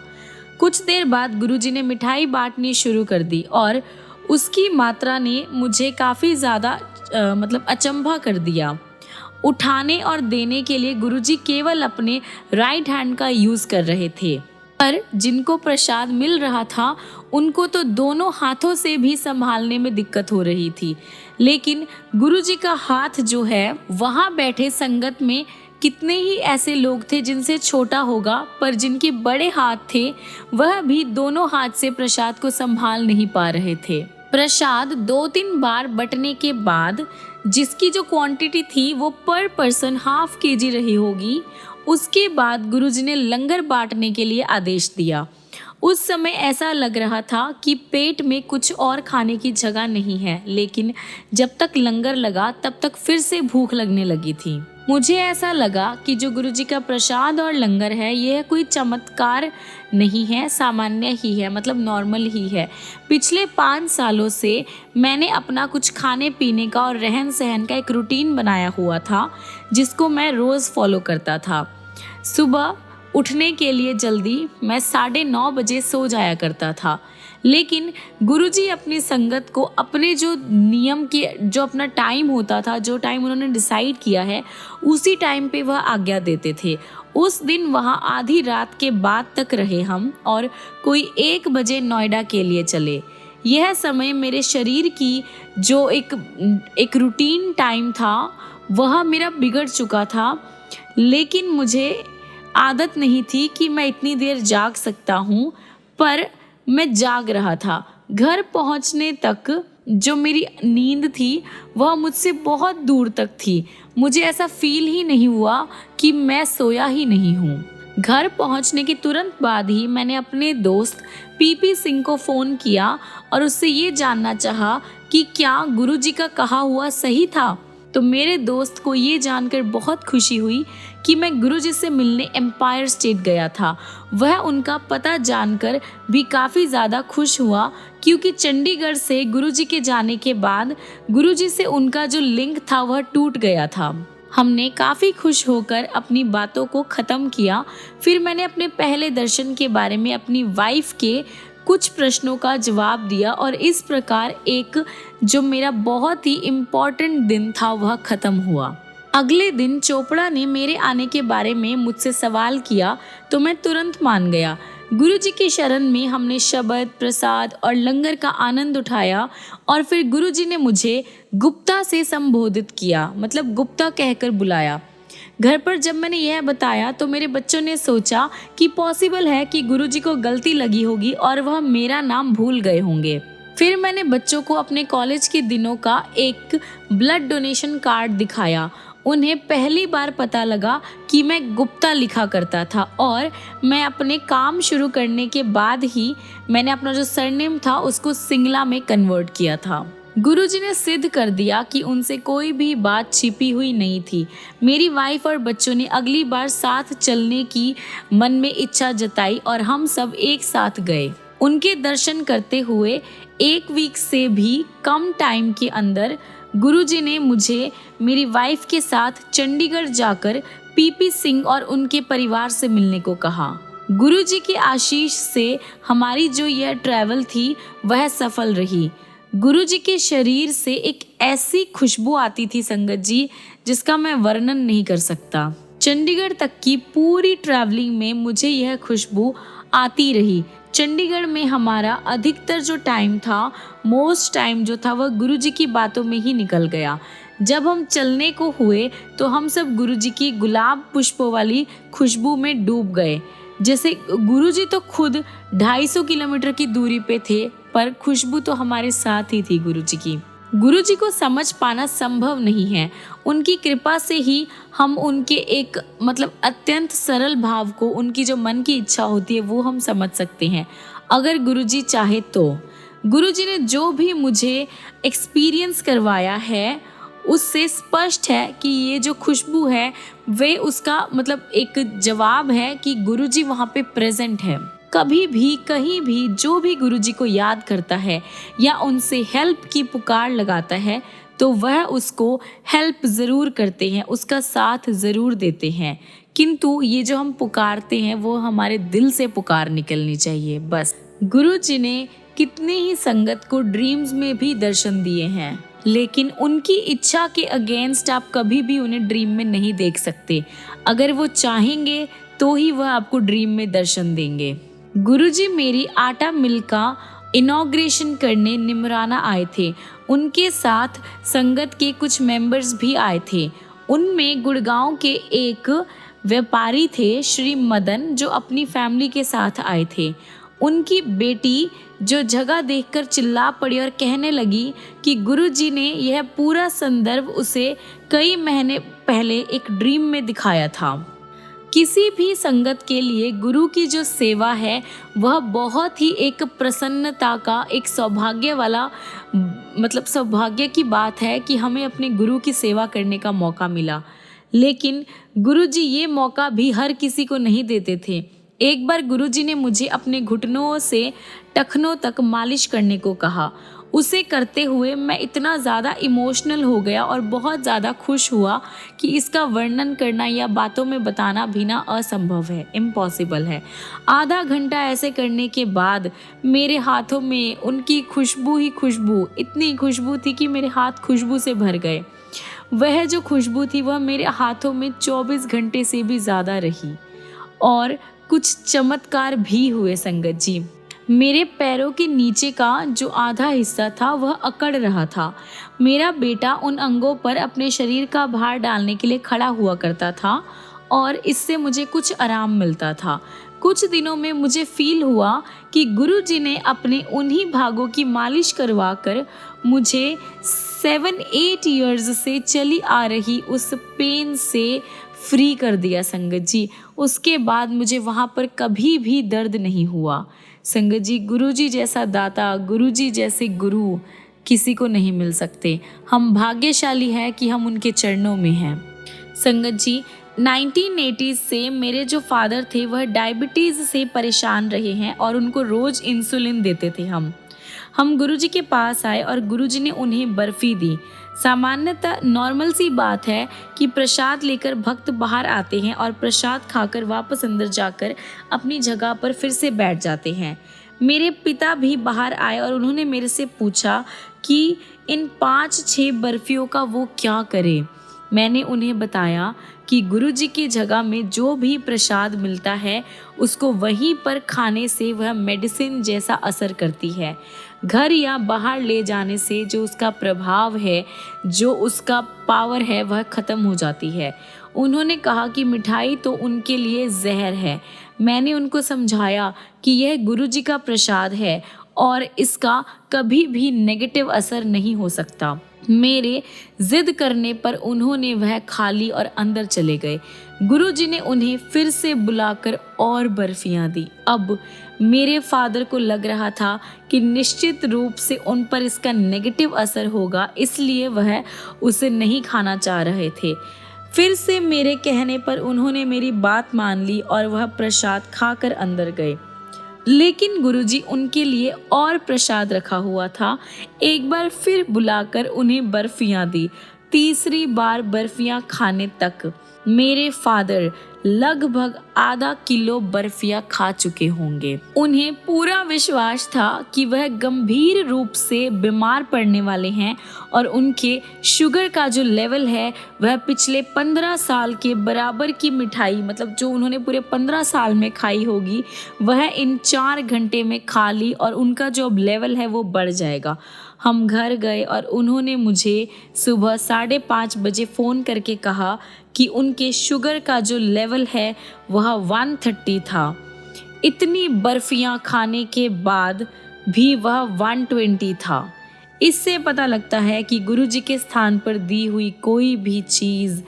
कुछ देर बाद गुरुजी ने मिठाई बांटनी शुरू कर दी और उसकी मात्रा ने मुझे काफ़ी ज़्यादा अचंभा कर दिया। उठाने और देने के लिए गुरुजी केवल अपने राइट हैंड का यूज़ कर रहे थे, पर जिनको प्रसाद मिल रहा था उनको तो दोनों हाथों से भी संभालने में दिक्कत हो रही थी। लेकिन गुरुजी का हाथ जो है, वहाँ बैठे संगत में कितने ही ऐसे लोग थे जिनसे छोटा होगा, पर जिनके बड़े हाथ थे वह भी दोनों हाथ से प्रसाद को संभाल नहीं पा रहे थे। प्रसाद 2-3 बार बंटने के बाद जिसकी जो क्वांटिटी थी वो पर पर्सन ½ kg रही होगी, उसके बाद गुरुजी ने लंगर बांटने के लिए आदेश दिया। उस समय ऐसा लग रहा था कि पेट में कुछ और खाने की जगह नहीं है, लेकिन जब तक लंगर लगा तब तक फिर से भूख लगने लगी थी। मुझे ऐसा लगा कि जो गुरुजी का प्रसाद और लंगर है, यह कोई चमत्कार नहीं है, सामान्य ही है, नॉर्मल ही है। पिछले 5 सालों से मैंने अपना कुछ खाने पीने का और रहन सहन का एक रूटीन बनाया हुआ था, जिसको मैं रोज़ फॉलो करता था। सुबह उठने के लिए जल्दी मैं 9:30 बजे सो जाया करता था, लेकिन गुरुजी अपनी संगत को अपने जो नियम के जो अपना टाइम होता था, जो टाइम उन्होंने डिसाइड किया है, उसी टाइम पे वह आज्ञा देते थे। उस दिन वहाँ आधी रात के बाद तक रहे हम और कोई 1 बजे नोएडा के लिए चले। यह समय मेरे शरीर की जो एक रूटीन टाइम था वह मेरा बिगड़ चुका था, लेकिन मुझे आदत नहीं थी कि मैं इतनी देर जाग सकता हूँ, पर मैं जाग रहा था। घर पहुँचने तक जो मेरी नींद थी वह मुझसे बहुत दूर तक थी। मुझे ऐसा फील ही नहीं हुआ कि मैं सोया ही नहीं हूँ। घर पहुँचने के तुरंत बाद ही मैंने अपने दोस्त पीपी सिंह को फ़ोन किया और उससे ये जानना चाहा कि क्या गुरुजी का कहा हुआ सही था। तो मेरे दोस्त को ये जानकर बहुत खुशी हुई कि मैं गुरुजी से मिलने एम्पायर स्टेट गया था। वह उनका पता जानकर भी काफ़ी ज़्यादा खुश हुआ, क्योंकि चंडीगढ़ से गुरुजी के जाने के बाद गुरुजी से उनका जो लिंक था वह टूट गया था। हमने काफ़ी खुश होकर अपनी बातों को ख़त्म किया। फिर मैंने अपने पहले दर्शन के बारे में अपनी वाइफ के कुछ प्रश्नों का जवाब दिया और इस प्रकार एक जो मेरा बहुत ही इम्पॉर्टेंट दिन था वह ख़त्म हुआ। अगले दिन चोपड़ा ने मेरे आने के बारे में मुझसे सवाल किया तो मैं तुरंत मान गया। गुरुजी की शरण में हमने शब्द, प्रसाद और लंगर का आनंद उठाया और फिर गुरुजी ने मुझे गुप्ता से संबोधित किया, गुप्ता कहकर बुलाया। घर पर जब मैंने यह बताया तो मेरे बच्चों ने सोचा कि पॉसिबल है कि गुरुजी को गलती लगी होगी और वह मेरा नाम भूल गए होंगे। फिर मैंने बच्चों को अपने कॉलेज के दिनों का एक ब्लड डोनेशन कार्ड दिखाया। उन्हें पहली बार पता लगा कि मैं गुप्ता लिखा करता था और मैं अपने काम शुरू करने के बाद ही मैंने अपना जो सरनेम था उसको सिंगला में कन्वर्ट किया था। गुरुजी ने सिद्ध कर दिया कि उनसे कोई भी बात छिपी हुई नहीं थी। मेरी वाइफ और बच्चों ने अगली बार साथ चलने की मन में इच्छा जताई और हम सब एक साथ गए। उनके दर्शन करते हुए 1 वीक से भी कम टाइम के अंदर गुरुजी ने मुझे मेरी वाइफ के साथ चंडीगढ़ जाकर पीपी सिंह और उनके परिवार से मिलने को कहा। गुरुजी की आशीष से हमारी जो यह ट्रैवल थी वह सफल रही। गुरुजी के शरीर से एक ऐसी खुशबू आती थी संगत जी, जिसका मैं वर्णन नहीं कर सकता। चंडीगढ़ तक की पूरी ट्रैवलिंग में मुझे यह खुशबू आती रही। चंडीगढ़ में हमारा अधिकतर जो टाइम था, मोस्ट टाइम जो था, वह गुरुजी की बातों में ही निकल गया। जब हम चलने को हुए तो हम सब गुरुजी की गुलाब पुष्पों वाली खुशबू में डूब गए। जैसे गुरुजी तो खुद 250 किलोमीटर की दूरी पे थे, पर खुशबू तो हमारे साथ ही थी गुरुजी की। गुरुजी को समझ पाना संभव नहीं है। उनकी कृपा से ही हम उनके एक अत्यंत सरल भाव को, उनकी जो मन की इच्छा होती है वो हम समझ सकते हैं, अगर गुरुजी चाहे तो। गुरुजी ने जो भी मुझे एक्सपीरियंस करवाया है उससे स्पष्ट है कि ये जो खुशबू है वे उसका एक जवाब है कि गुरुजी वहाँ पे प्रेजेंट है। कभी भी कहीं भी जो भी गुरुजी को याद करता है या उनसे हेल्प की पुकार लगाता है तो वह उसको हेल्प ज़रूर करते हैं, उसका साथ ज़रूर देते हैं। किंतु ये जो हम पुकारते हैं वो हमारे दिल से पुकार निकलनी चाहिए बस। गुरुजी ने कितने ही संगत को ड्रीम्स में भी दर्शन दिए हैं, लेकिन उनकी इच्छा के अगेंस्ट आप कभी भी उन्हें ड्रीम में नहीं देख सकते। अगर वो चाहेंगे तो ही वह आपको ड्रीम में दर्शन देंगे। गुरुजी मेरी आटा मिल का इनॉग्रेशन करने निमराना आए थे। उनके साथ संगत के कुछ मेंबर्स भी आए थे। उनमें गुड़गांव के एक व्यापारी थे श्री मदन, जो अपनी फैमिली के साथ आए थे। उनकी बेटी जो जगह देखकर चिल्ला पड़ी और कहने लगी कि गुरुजी ने यह पूरा संदर्भ उसे कई महीने पहले एक ड्रीम में दिखाया था। किसी भी संगत के लिए गुरु की जो सेवा है वह बहुत ही एक प्रसन्नता का, एक सौभाग्य वाला सौभाग्य की बात है कि हमें अपने गुरु की सेवा करने का मौका मिला। लेकिन गुरुजी ये मौका भी हर किसी को नहीं देते थे। एक बार गुरुजी ने मुझे अपने घुटनों से टखनों तक मालिश करने को कहा। उसे करते हुए मैं इतना ज़्यादा इमोशनल हो गया और बहुत ज़्यादा खुश हुआ कि इसका वर्णन करना या बातों में बताना भी ना असंभव है, इम्पॉसिबल है। आधा घंटा ऐसे करने के बाद मेरे हाथों में उनकी खुशबू ही खुशबू, इतनी खुशबू थी कि मेरे हाथ खुशबू से भर गए। वह जो खुशबू थी वह मेरे हाथों में 24 घंटे से भी ज़्यादा रही और कुछ चमत्कार भी हुए संगत जी। मेरे पैरों के नीचे का जो आधा हिस्सा था वह अकड़ रहा था। मेरा बेटा उन अंगों पर अपने शरीर का भार डालने के लिए खड़ा हुआ करता था और इससे मुझे कुछ आराम मिलता था। कुछ दिनों में मुझे फील हुआ कि गुरुजी ने अपने उन्हीं भागों की मालिश करवा कर मुझे 7-8 इयर्स से चली आ रही उस पेन से फ्री कर दिया संगत जी। उसके बाद मुझे वहाँ पर कभी भी दर्द नहीं हुआ। संगत जी, गुरुजी जैसा दाता, गुरुजी जैसे गुरु किसी को नहीं मिल सकते। हम भाग्यशाली हैं कि हम उनके चरणों में हैं। संगत जी, 1980 से मेरे जो फादर थे वह डायबिटीज़ से परेशान रहे हैं और उनको रोज़ इंसुलिन देते थे। हम गुरुजी के पास आए और गुरुजी ने उन्हें बर्फ़ी दी। सामान्यतः नॉर्मल सी बात है कि प्रसाद लेकर भक्त बाहर आते हैं और प्रसाद खाकर वापस अंदर जाकर अपनी जगह पर फिर से बैठ जाते हैं। मेरे पिता भी बाहर आए और उन्होंने मेरे से पूछा कि इन 5-6 बर्फियों का वो क्या करे। मैंने उन्हें बताया कि गुरुजी की जगह में जो भी प्रसाद मिलता है उसको वहीं पर खाने से वह मेडिसिन जैसा असर करती है। घर या बाहर ले जाने से जो उसका प्रभाव है, जो उसका पावर है, वह ख़त्म हो जाती है। उन्होंने कहा कि मिठाई तो उनके लिए जहर है। मैंने उनको समझाया कि यह गुरुजी का प्रसाद है और इसका कभी भी नेगेटिव असर नहीं हो सकता। मेरे जिद करने पर उन्होंने वह खा ली और अंदर चले गए। गुरुजी ने उन्हें फिर से बुलाकर और बर्फियां दी। अब मेरे फादर को लग रहा था कि निश्चित रूप से उन पर इसका नेगेटिव असर होगा, इसलिए वह उसे नहीं खाना चाह रहे थे। फिर से मेरे कहने पर उन्होंने मेरी बात मान ली और वह प्रसाद खाकर अंदर गए। लेकिन गुरुजी उनके लिए और प्रसाद रखा हुआ था। एक बार फिर बुलाकर उन्हें बर्फियां दी। तीसरी बार बर्फियां खाने तक मेरे फादर लगभग आधा किलो बर्फियां खा चुके होंगे। उन्हें पूरा विश्वास था कि वह गंभीर रूप से बीमार पड़ने वाले हैं और उनके शुगर का जो लेवल है वह पिछले 15 साल के बराबर की मिठाई, मतलब जो उन्होंने पूरे 15 साल में खाई होगी, वह इन 4 घंटे में खा ली और उनका जो अब लेवल है वो बढ़ जाएगा। हम घर गए और उन्होंने मुझे सुबह 5:30 बजे फ़ोन करके कहा कि उनके शुगर का जो लेवल है वह 130 था। इतनी बर्फियां खाने के बाद भी वह 120 था। इससे पता लगता है कि गुरुजी के स्थान पर दी हुई कोई भी चीज़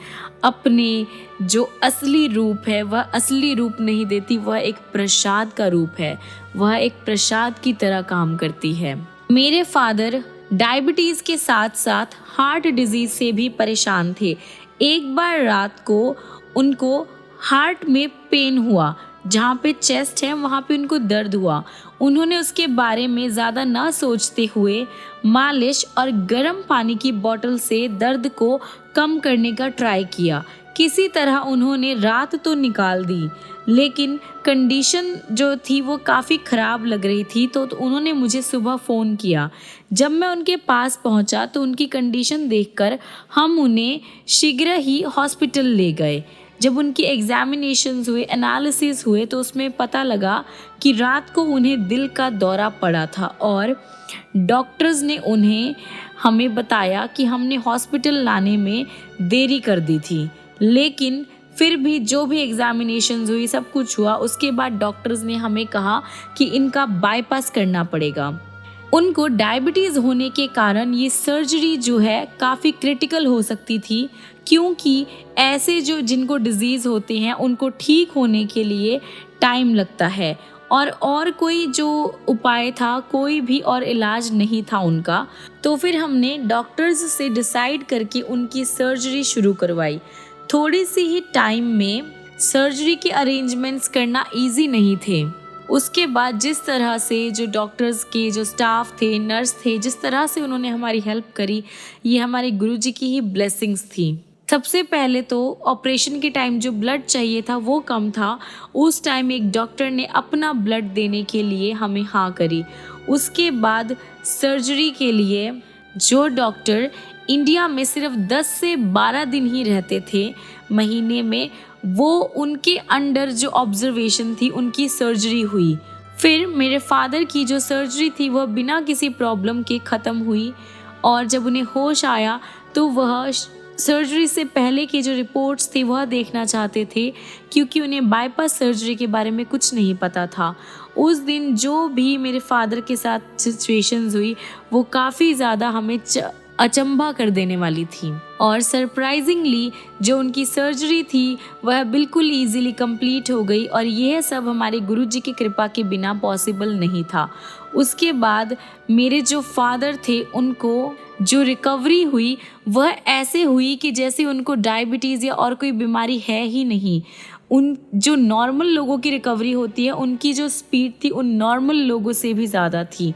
अपने जो असली रूप है वह असली रूप नहीं देती, वह एक प्रसाद का रूप है, वह एक प्रसाद की तरह काम करती है। मेरे फादर डायबिटीज़ के साथ साथ हार्ट डिजीज़ से भी परेशान थे। एक बार रात को उनको हार्ट में पेन हुआ, जहाँ पे चेस्ट है वहाँ पे उनको दर्द हुआ। उन्होंने उसके बारे में ज़्यादा ना सोचते हुए मालिश और गर्म पानी की बोतल से दर्द को कम करने का ट्राई किया। किसी तरह उन्होंने रात तो निकाल दी, लेकिन कंडीशन जो थी वो काफ़ी ख़राब लग रही थी, तो उन्होंने मुझे सुबह फ़ोन किया। जब मैं उनके पास पहुंचा तो उनकी कंडीशन देखकर हम उन्हें शीघ्र ही हॉस्पिटल ले गए। जब उनकी एग्जामिनेशंस हुए, एनालिसिस हुए, तो उसमें पता लगा कि रात को उन्हें दिल का दौरा पड़ा था और डॉक्टर्स ने उन्हें हमें बताया कि हमने हॉस्पिटल लाने में देरी कर दी थी। लेकिन फिर भी जो भी एग्जामिनेशंस हुई, सब कुछ हुआ, उसके बाद डॉक्टर्स ने हमें कहा कि इनका बाईपास करना पड़ेगा। उनको डायबिटीज़ होने के कारण ये सर्जरी जो है काफ़ी क्रिटिकल हो सकती थी, क्योंकि ऐसे जो जिनको डिजीज़ होते हैं उनको ठीक होने के लिए टाइम लगता है और कोई जो उपाय था, कोई भी और इलाज नहीं था उनका। तो फिर हमने डॉक्टर्स से डिसाइड करके उनकी सर्जरी शुरू करवाई। थोड़ी सी ही टाइम में सर्जरी के अरेंजमेंट्स करना इजी नहीं थे। उसके बाद जिस तरह से जो डॉक्टर्स के जो स्टाफ थे, नर्स थे, जिस तरह से उन्होंने हमारी हेल्प करी, ये हमारे गुरुजी की ही ब्लेसिंग्स थी। सबसे पहले तो ऑपरेशन के टाइम जो ब्लड चाहिए था वो कम था। उस टाइम एक डॉक्टर ने अपना ब्लड देने के लिए हमें हाँ करी। उसके बाद सर्जरी के लिए जो डॉक्टर इंडिया में सिर्फ 10 से 12 दिन ही रहते थे महीने में, वो उनके अंडर जो ऑब्जर्वेशन थी उनकी सर्जरी हुई। फिर मेरे फादर की जो सर्जरी थी वह बिना किसी प्रॉब्लम के ख़त्म हुई और जब उन्हें होश आया तो वह सर्जरी से पहले की जो रिपोर्ट्स थी वह देखना चाहते थे, क्योंकि उन्हें बाईपास सर्जरी के बारे में कुछ नहीं पता था। उस दिन जो भी मेरे फादर के साथ सिचुएशंस हुई वो काफ़ी ज़्यादा हमें अचंभा कर देने वाली थी और सरप्राइजिंगली जो उनकी सर्जरी थी वह बिल्कुल इजीली कंप्लीट हो गई और यह सब हमारे गुरुजी की कृपा के बिना पॉसिबल नहीं था। उसके बाद मेरे जो फादर थे उनको जो रिकवरी हुई वह ऐसे हुई कि जैसे उनको डायबिटीज़ या और कोई बीमारी है ही नहीं। उन जो नॉर्मल लोगों की रिकवरी होती है उनकी जो स्पीड थी उन नॉर्मल लोगों से भी ज़्यादा थी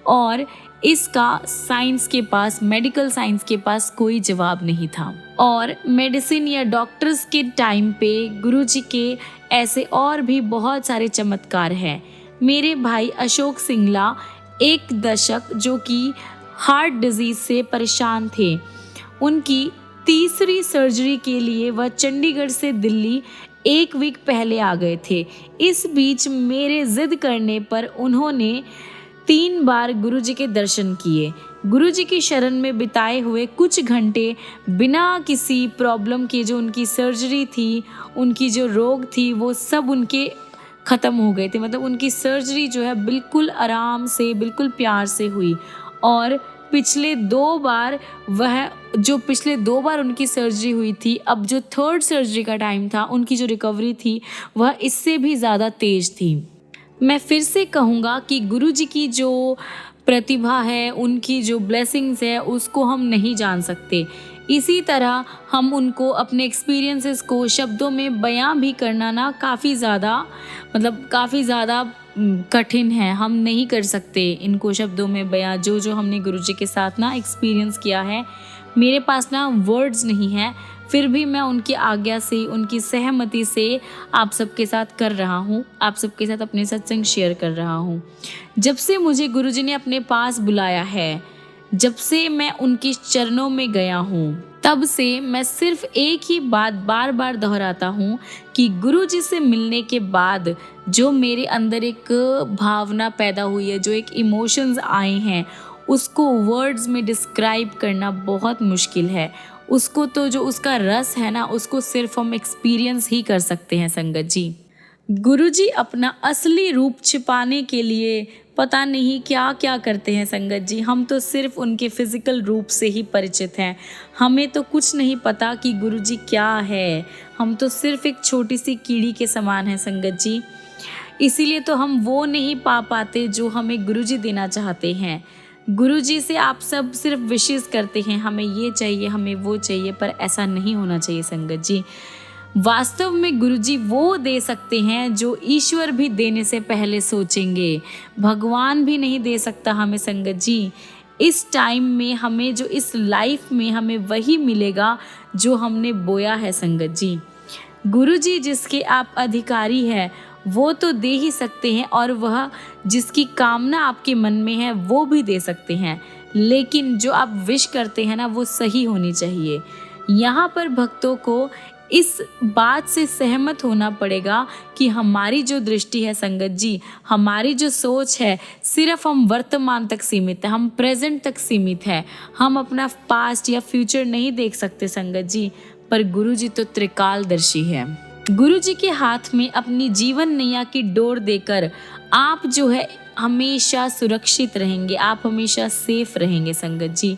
और इसका साइंस के पास, मेडिकल साइंस के पास कोई जवाब नहीं था। और मेडिसिन या डॉक्टर्स के टाइम पे गुरुजी के ऐसे और भी बहुत सारे चमत्कार हैं। मेरे भाई अशोक सिंगला एक दशक जो कि हार्ट डिजीज़ से परेशान थे, उनकी तीसरी सर्जरी के लिए वह चंडीगढ़ से दिल्ली 1 वीक पहले आ गए थे। इस बीच मेरे ज़िद करने पर उन्होंने 3 बार गुरुजी के दर्शन किए। गुरुजी की शरण में बिताए हुए कुछ घंटे बिना किसी प्रॉब्लम के जो उनकी सर्जरी थी, उनकी जो रोग थी वो सब उनके ख़त्म हो गए थे। मतलब उनकी सर्जरी जो है बिल्कुल आराम से, बिल्कुल प्यार से हुई और पिछले 2 बार उनकी सर्जरी हुई थी, अब जो 3rd सर्जरी का टाइम था उनकी जो रिकवरी थी वह इससे भी ज़्यादा तेज़ थी। मैं फिर से कहूँगा कि गुरुजी की जो प्रतिभा है, उनकी जो ब्लेसिंग्स है उसको हम नहीं जान सकते। इसी तरह हम उनको अपने एक्सपीरियंसेस को शब्दों में बयां भी करना ना काफ़ी ज़्यादा कठिन है। हम नहीं कर सकते इनको शब्दों में बयां, जो हमने गुरुजी के साथ ना एक्सपीरियंस किया है। मेरे पास ना वर्ड्स नहीं है, फिर भी मैं उनकी आज्ञा से, उनकी सहमति से आप सबके साथ कर रहा हूँ, आप सबके साथ अपने सत्संग शेयर कर रहा हूँ। जब से मुझे गुरुजी ने अपने पास बुलाया है, जब से मैं उनके चरणों में गया हूँ, तब से मैं सिर्फ एक ही बात बार बार दोहराता हूँ कि गुरुजी से मिलने के बाद जो मेरे अंदर एक भावना पैदा हुई है, जो एक इमोशंस आए हैं, उसको वर्ड्स में डिस्क्राइब करना बहुत मुश्किल है। उसको तो जो उसका रस है ना, उसको सिर्फ हम एक्सपीरियंस ही कर सकते हैं संगत जी। गुरुजी अपना असली रूप छिपाने के लिए पता नहीं क्या क्या करते हैं संगत जी। हम तो सिर्फ उनके फिजिकल रूप से ही परिचित हैं, हमें तो कुछ नहीं पता कि गुरुजी क्या है। हम तो सिर्फ एक छोटी सी कीड़ी के समान हैं संगत जी। इसीलिए तो हम वो नहीं पा पाते जो हमें गुरुजी देना चाहते हैं। गुरुजी से आप सब सिर्फ विशेष करते हैं, हमें ये चाहिए, हमें वो चाहिए, पर ऐसा नहीं होना चाहिए संगत जी। वास्तव में गुरुजी वो दे सकते हैं जो ईश्वर भी देने से पहले सोचेंगे। भगवान भी नहीं दे सकता हमें संगत जी। इस टाइम में हमें जो इस लाइफ में हमें वही मिलेगा जो हमने बोया है संगत जी। गुरुजी जिसके आप अधिकारी हैं वो तो दे ही सकते हैं, और वह जिसकी कामना आपके मन में है वो भी दे सकते हैं, लेकिन जो आप विश करते हैं ना वो सही होनी चाहिए। यहाँ पर भक्तों को इस बात से सहमत होना पड़ेगा कि हमारी जो दृष्टि है संगत जी, हमारी जो सोच है, सिर्फ हम वर्तमान तक सीमित है, हम प्रेजेंट तक सीमित है। हम अपना पास्ट या फ्यूचर नहीं देख सकते संगत जी, पर गुरुजी तो त्रिकालदर्शी है। गुरुजी के हाथ में अपनी जीवन नैया की डोर देकर आप जो है हमेशा सुरक्षित रहेंगे, आप हमेशा सेफ रहेंगे संगत जी।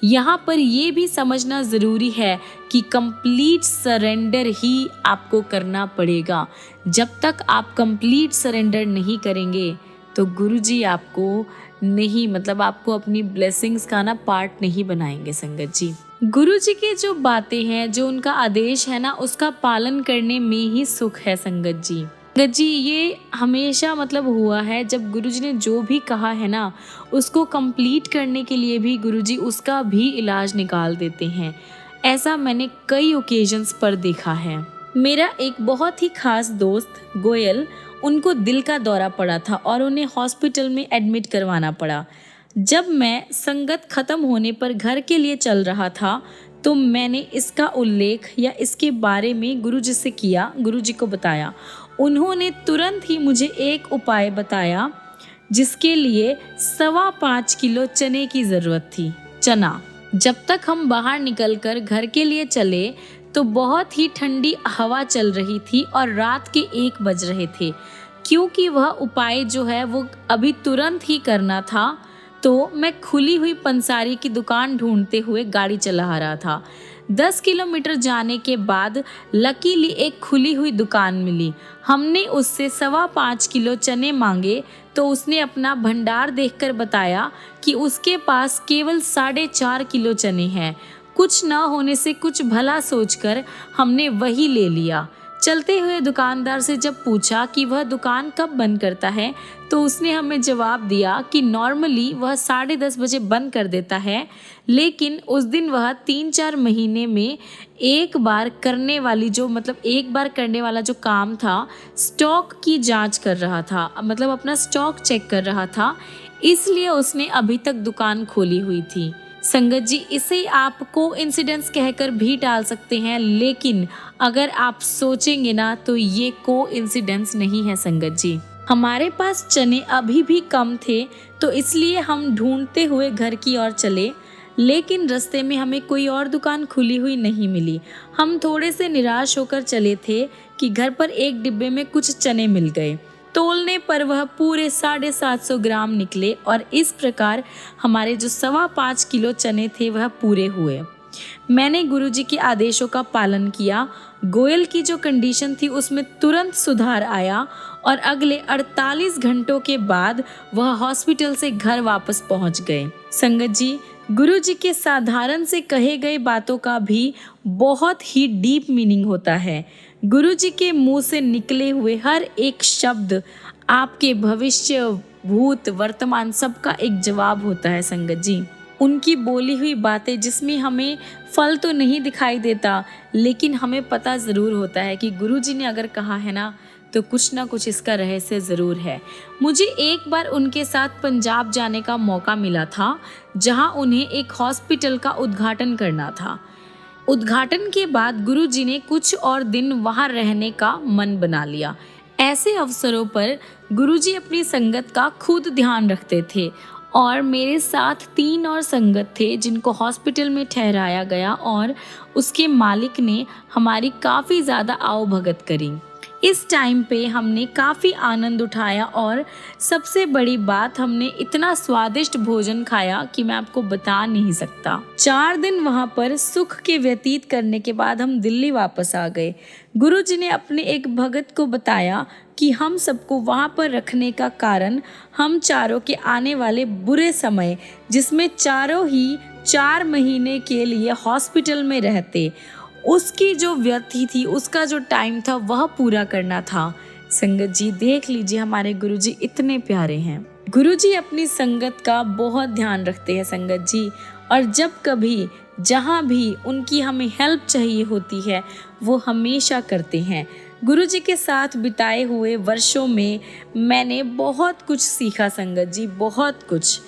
यहाँ पर ये भी समझना ज़रूरी है कि कंप्लीट सरेंडर ही आपको करना पड़ेगा। जब तक आप कंप्लीट सरेंडर नहीं करेंगे तो गुरुजी आपको नहीं, मतलब आपको अपनी ब्लेसिंग्स का ना पार्ट नहीं बनाएंगे संगत जी। गुरुजी की जो बातें हैं, जो उनका आदेश है ना, उसका पालन करने में ही सुख है संगत जी। संगत जी ये हमेशा मतलब हुआ है, जब गुरुजी ने जो भी कहा है ना उसको कंप्लीट करने के लिए भी गुरुजी उसका भी इलाज निकाल देते हैं। ऐसा मैंने कई ओकेजन्स पर देखा है। मेरा एक बहुत ही खास दोस्त गोयल, उनको दिल का दौरा पड़ा था और उन्हें हॉस्पिटल में एडमिट करवाना पड़ा। जब मैं संगत खत्म होने पर घर के लिए चल रहा था तो मैंने इसका उल्लेख या इसके बारे में गुरुजी से किया, गुरुजी को बताया। उन्होंने तुरंत ही मुझे एक उपाय बताया जिसके लिए 5.25 किलो चने की ज़रूरत थी। चना। जब तक हम बाहर निकलकर घर के लिए चले तो बहुत ही ठंडी हवा चल रही थी और रात के 1 बज रहे थे। क्योंकि वह उपाय जो है वो अभी तुरंत ही करना था, तो मैं खुली हुई पंसारी की दुकान ढूंढते हुए गाड़ी चला रहा था। 10 किलोमीटर जाने के बाद लकीली एक खुली हुई दुकान मिली। हमने उससे 5.25 किलो चने मांगे तो उसने अपना भंडार देखकर बताया कि उसके पास केवल 4.5 किलो चने हैं। कुछ न होने से कुछ भला सोचकर हमने वही ले लिया। चलते हुए दुकानदार से जब पूछा कि वह दुकान कब बंद करता है तो उसने हमें जवाब दिया कि नॉर्मली वह 10:30 बजे बंद कर देता है, लेकिन उस दिन वह 3-4 महीने में एक बार करने वाला जो काम था, स्टॉक की जांच कर रहा था, मतलब अपना स्टॉक चेक कर रहा था, इसलिए उसने अभी तक दुकान खोली हुई थी। संगत जी इसे आप कोइंसिडेंस कहकर भी टाल सकते हैं, लेकिन अगर आप सोचेंगे ना तो ये कोइंसिडेंस नहीं है संगत जी। हमारे पास चने अभी भी कम थे तो इसलिए हम ढूंढते हुए घर की ओर चले, लेकिन रास्ते में हमें कोई और दुकान खुली हुई नहीं मिली। हम थोड़े से निराश होकर चले थे कि घर पर एक डिब्बे में कुछ चने मिल गए। तोलने पर वह पूरे 750 ग्राम निकले और इस प्रकार हमारे जो 5.25 किलो चने थे वह पूरे हुए। मैंने गुरुजी के आदेशों का पालन किया। गोयल की जो कंडीशन थी उसमें तुरंत सुधार आया और अगले 48 घंटों के बाद वह हॉस्पिटल से घर वापस पहुंच गए। संगत जी गुरुजी के साधारण से कहे गए बातों का भी बहुत ही डीप मीनिंग होता है। गुरुजी के मुंह से निकले हुए हर एक शब्द आपके भविष्य, भूत, वर्तमान सबका एक जवाब होता है संगत जी। उनकी बोली हुई बातें जिसमें हमें फल तो नहीं दिखाई देता, लेकिन हमें पता ज़रूर होता है कि गुरुजी ने अगर कहा है ना तो कुछ ना कुछ इसका रहस्य ज़रूर है। मुझे एक बार उनके साथ पंजाब जाने का मौका मिला था, जहां उन्हें एक हॉस्पिटल का उद्घाटन करना था। उद्घाटन के बाद गुरुजी ने कुछ और दिन वहां रहने का मन बना लिया। ऐसे अवसरों पर गुरुजी अपनी संगत का खुद ध्यान रखते थे और मेरे साथ 3 और संगत थे जिनको हॉस्पिटल में ठहराया गया और उसके मालिक ने हमारी काफ़ी ज़्यादा आवभगत करी। इस टाइम पे हमने काफ़ी आनंद उठाया और सबसे बड़ी बात, हमने इतना स्वादिष्ट भोजन खाया कि मैं आपको बता नहीं सकता। 4 दिन वहाँ पर सुख के व्यतीत करने के बाद हम दिल्ली वापस आ गए। गुरुजी ने अपने एक भगत को बताया कि हम सबको वहाँ पर रखने का कारण हम चारों के आने वाले बुरे समय, जिसमें चारों ही 4 महीने के लिए हॉस्पिटल में रहते, उसकी जो व्यथी थी, उसका जो टाइम था, वह पूरा करना था। संगत जी देख लीजिए, हमारे गुरुजी इतने प्यारे हैं। गुरुजी अपनी संगत का बहुत ध्यान रखते हैं संगत जी, और जब कभी जहाँ भी उनकी हमें हेल्प चाहिए होती है वो हमेशा करते हैं। गुरुजी के साथ बिताए हुए वर्षों में मैंने बहुत कुछ सीखा संगत जी, बहुत कुछ।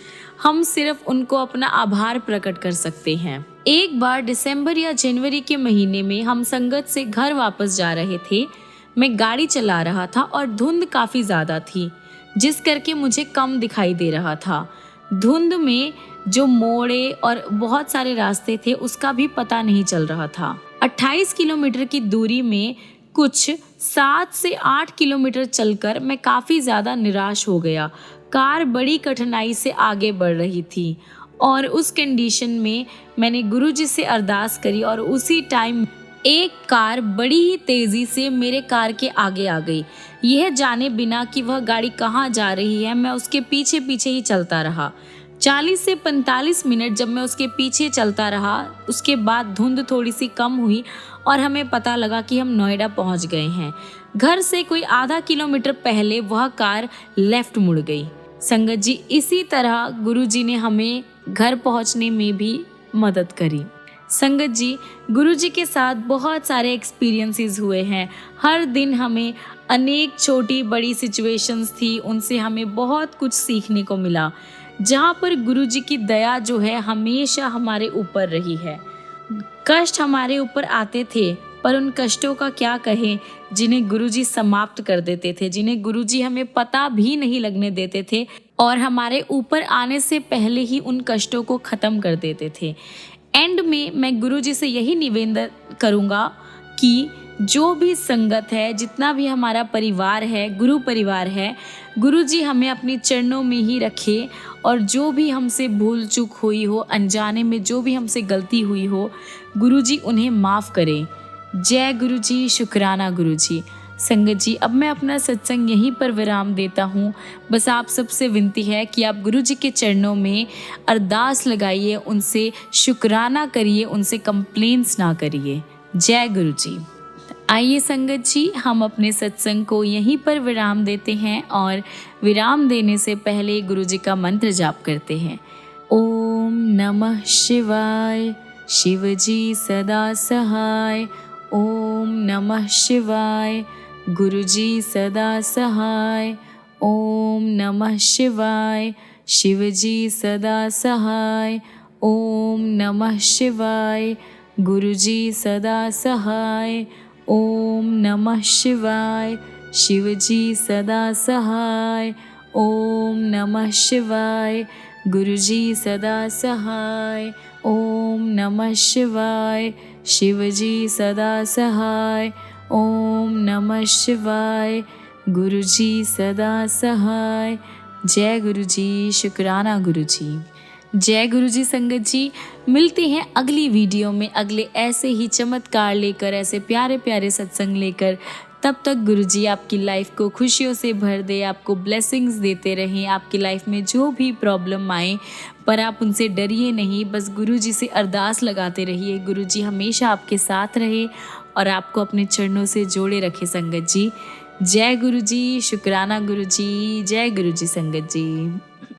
हम सिर्फ उनको अपना आभार प्रकट कर सकते हैं। एक बार दिसंबर या जनवरी के महीने में हम संगत से घर वापस जा रहे थे। मैं गाड़ी चला रहा था और धुंध काफ़ी ज़्यादा थी, जिस करके मुझे कम दिखाई दे रहा था। धुंध में जो मोड़े और बहुत सारे रास्ते थे उसका भी पता नहीं चल रहा था। 28 किलोमीटर की दूरी में कुछ 7 से 8 किलोमीटर चलकर मैं काफ़ी ज़्यादा निराश हो गया। कार बड़ी कठिनाई से आगे बढ़ रही थी और उस कंडीशन में मैंने गुरुजी से अरदास करी और उसी टाइम एक कार बड़ी ही तेज़ी से मेरे कार के आगे आ गई। यह जाने बिना कि वह गाड़ी कहाँ जा रही है, मैं उसके पीछे पीछे ही चलता रहा। 40 से 45 मिनट जब मैं उसके पीछे चलता रहा, उसके बाद धुंध थोड़ी सी कम हुई और हमें पता लगा कि हम नोएडा पहुंच गए हैं। घर से कोई आधा किलोमीटर पहले वह कार लेफ्ट मुड़ गई। संगत जी, इसी तरह गुरुजी ने हमें घर पहुंचने में भी मदद करी। संगत जी, गुरुजी के साथ बहुत सारे एक्सपीरियंसेस हुए हैं। हर दिन हमें अनेक छोटी बड़ी सिचुएशंस थी, उनसे हमें बहुत कुछ सीखने को मिला, जहाँ पर गुरुजी की दया जो है हमेशा हमारे ऊपर रही है। कष्ट हमारे ऊपर आते थे, पर उन कष्टों का क्या कहें, जिन्हें गुरुजी समाप्त कर देते थे, जिन्हें गुरुजी हमें पता भी नहीं लगने देते थे और हमारे ऊपर आने से पहले ही उन कष्टों को ख़त्म कर देते थे। एंड में मैं गुरुजी से यही निवेदन करूँगा कि जो भी संगत है, जितना भी हमारा परिवार है, गुरु परिवार है, गुरुजी हमें अपने चरणों में ही रखे और जो भी हमसे भूल चूक हुई हो, अनजाने में जो भी हमसे गलती हुई हो, गुरुजी उन्हें माफ़ करें। जय गुरुजी, शुक्राना गुरुजी। संगत जी, अब मैं अपना सत्संग यहीं पर विराम देता हूँ। बस आप सबसे विनती है कि आप गुरुजी के चरणों में अरदास लगाइए, उनसे शुक्राना करिए, उनसे कंप्लेंट्स ना करिए। जय गुरुजी। आइए संगत जी, हम अपने सत्संग को यहीं पर विराम देते हैं और विराम देने से पहले गुरुजी का मंत्र जाप करते हैं। ओम नमः शिवाय, शिवजी सदा सहाय। ओम नमः शिवाय, गुरुजी सदा सहाय। ओम नमः शिवाय, शिवजी सदा सहाय। ओम नमः शिवाय, गुरुजी सदा सहाय। ओम नमः शिवाय, शिवजी सदा सहाय। ओम नमः शिवाय, गुरुजी सदा सहाय। ओम नमः शिवाय, शिवजी सदा सहाय। ओम नमः शिवाय, गुरुजी सदा सहाय। जय गुरुजी, शुक्राना गुरुजी। जय गुरुजी। संगत जी, मिलते हैं अगली वीडियो में अगले ऐसे ही चमत्कार लेकर, ऐसे प्यारे प्यारे सत्संग लेकर। तब तक गुरुजी आपकी लाइफ को खुशियों से भर दे, आपको ब्लेसिंग्स देते रहें। आपकी लाइफ में जो भी प्रॉब्लम आए, पर आप उनसे डरिए नहीं, बस गुरुजी से अरदास लगाते रहिए। गुरुजी हमेशा आपके साथ रहे और आपको अपने चरणों से जोड़े रखे संगत जी। जय गुरुजी, शुक्राना गुरुजी। जय गुरुजी संगत जी।